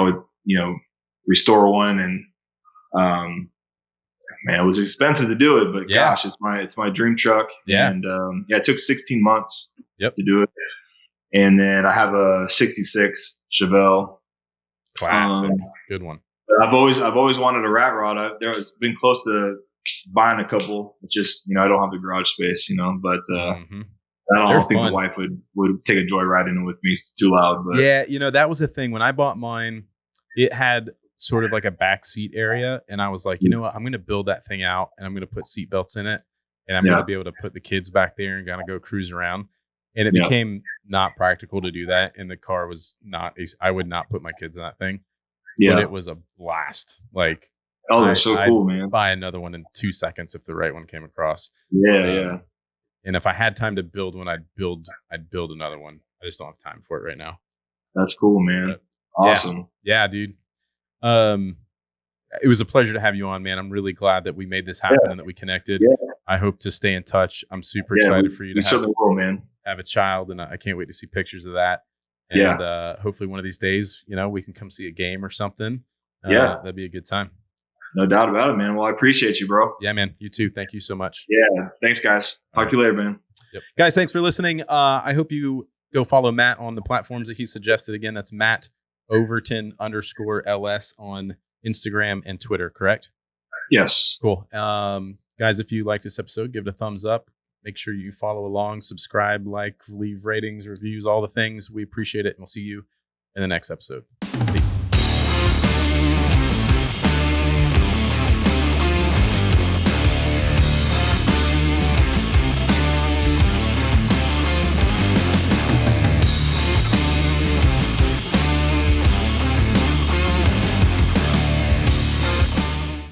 Speaker 2: would restore one, and man, it was expensive to do it, but gosh, it's my dream truck. And it took 16 months to do it. And then I have a 66 Chevelle.
Speaker 1: Classic. Good one.
Speaker 2: But I've always wanted a rat rod. There's been close to buying a couple. It's just, I don't have the garage space, but I don't think my wife would take a joyride in it with me. It's too loud. But
Speaker 1: that was the thing. When I bought mine, it had sort of like a backseat area. And I was like, you know what? I'm going to build that thing out, and I'm going to put seat belts in it. And I'm going to be able to put the kids back there and kind of go cruise around. And it became not practical to do that. And the car was I would not put my kids in that thing. But it was a blast. Like,
Speaker 2: they're so cool, man.
Speaker 1: I'd buy another one in 2 seconds if the right one came across.
Speaker 2: Yeah.
Speaker 1: And if I had time to build one, I'd build another one. I just don't have time for it right now.
Speaker 2: That's cool, man. Awesome.
Speaker 1: Yeah, dude. It was a pleasure to have you on, man. I'm really glad that we made this happen and that we connected.
Speaker 2: Yeah.
Speaker 1: I hope to stay in touch. I'm super excited for you to
Speaker 2: certainly will, man.
Speaker 1: have a child, and I can't wait to see pictures of that. And hopefully one of these days, we can come see a game or something. That'd be a good time.
Speaker 2: No doubt about it, man. Well, I appreciate you, bro.
Speaker 1: Yeah, man. You too. Thank you so much.
Speaker 2: Yeah. Thanks, guys. Talk to you later, man.
Speaker 1: Yep. Guys, thanks for listening. I hope you go follow Matt on the platforms that he suggested. Again, that's Matt Overton _LS on Instagram and Twitter, correct?
Speaker 2: Yes.
Speaker 1: Cool. Guys, if you like this episode, give it a thumbs up. Make sure you follow along, subscribe, leave ratings, reviews, all the things. We appreciate it. And we'll see you in the next episode.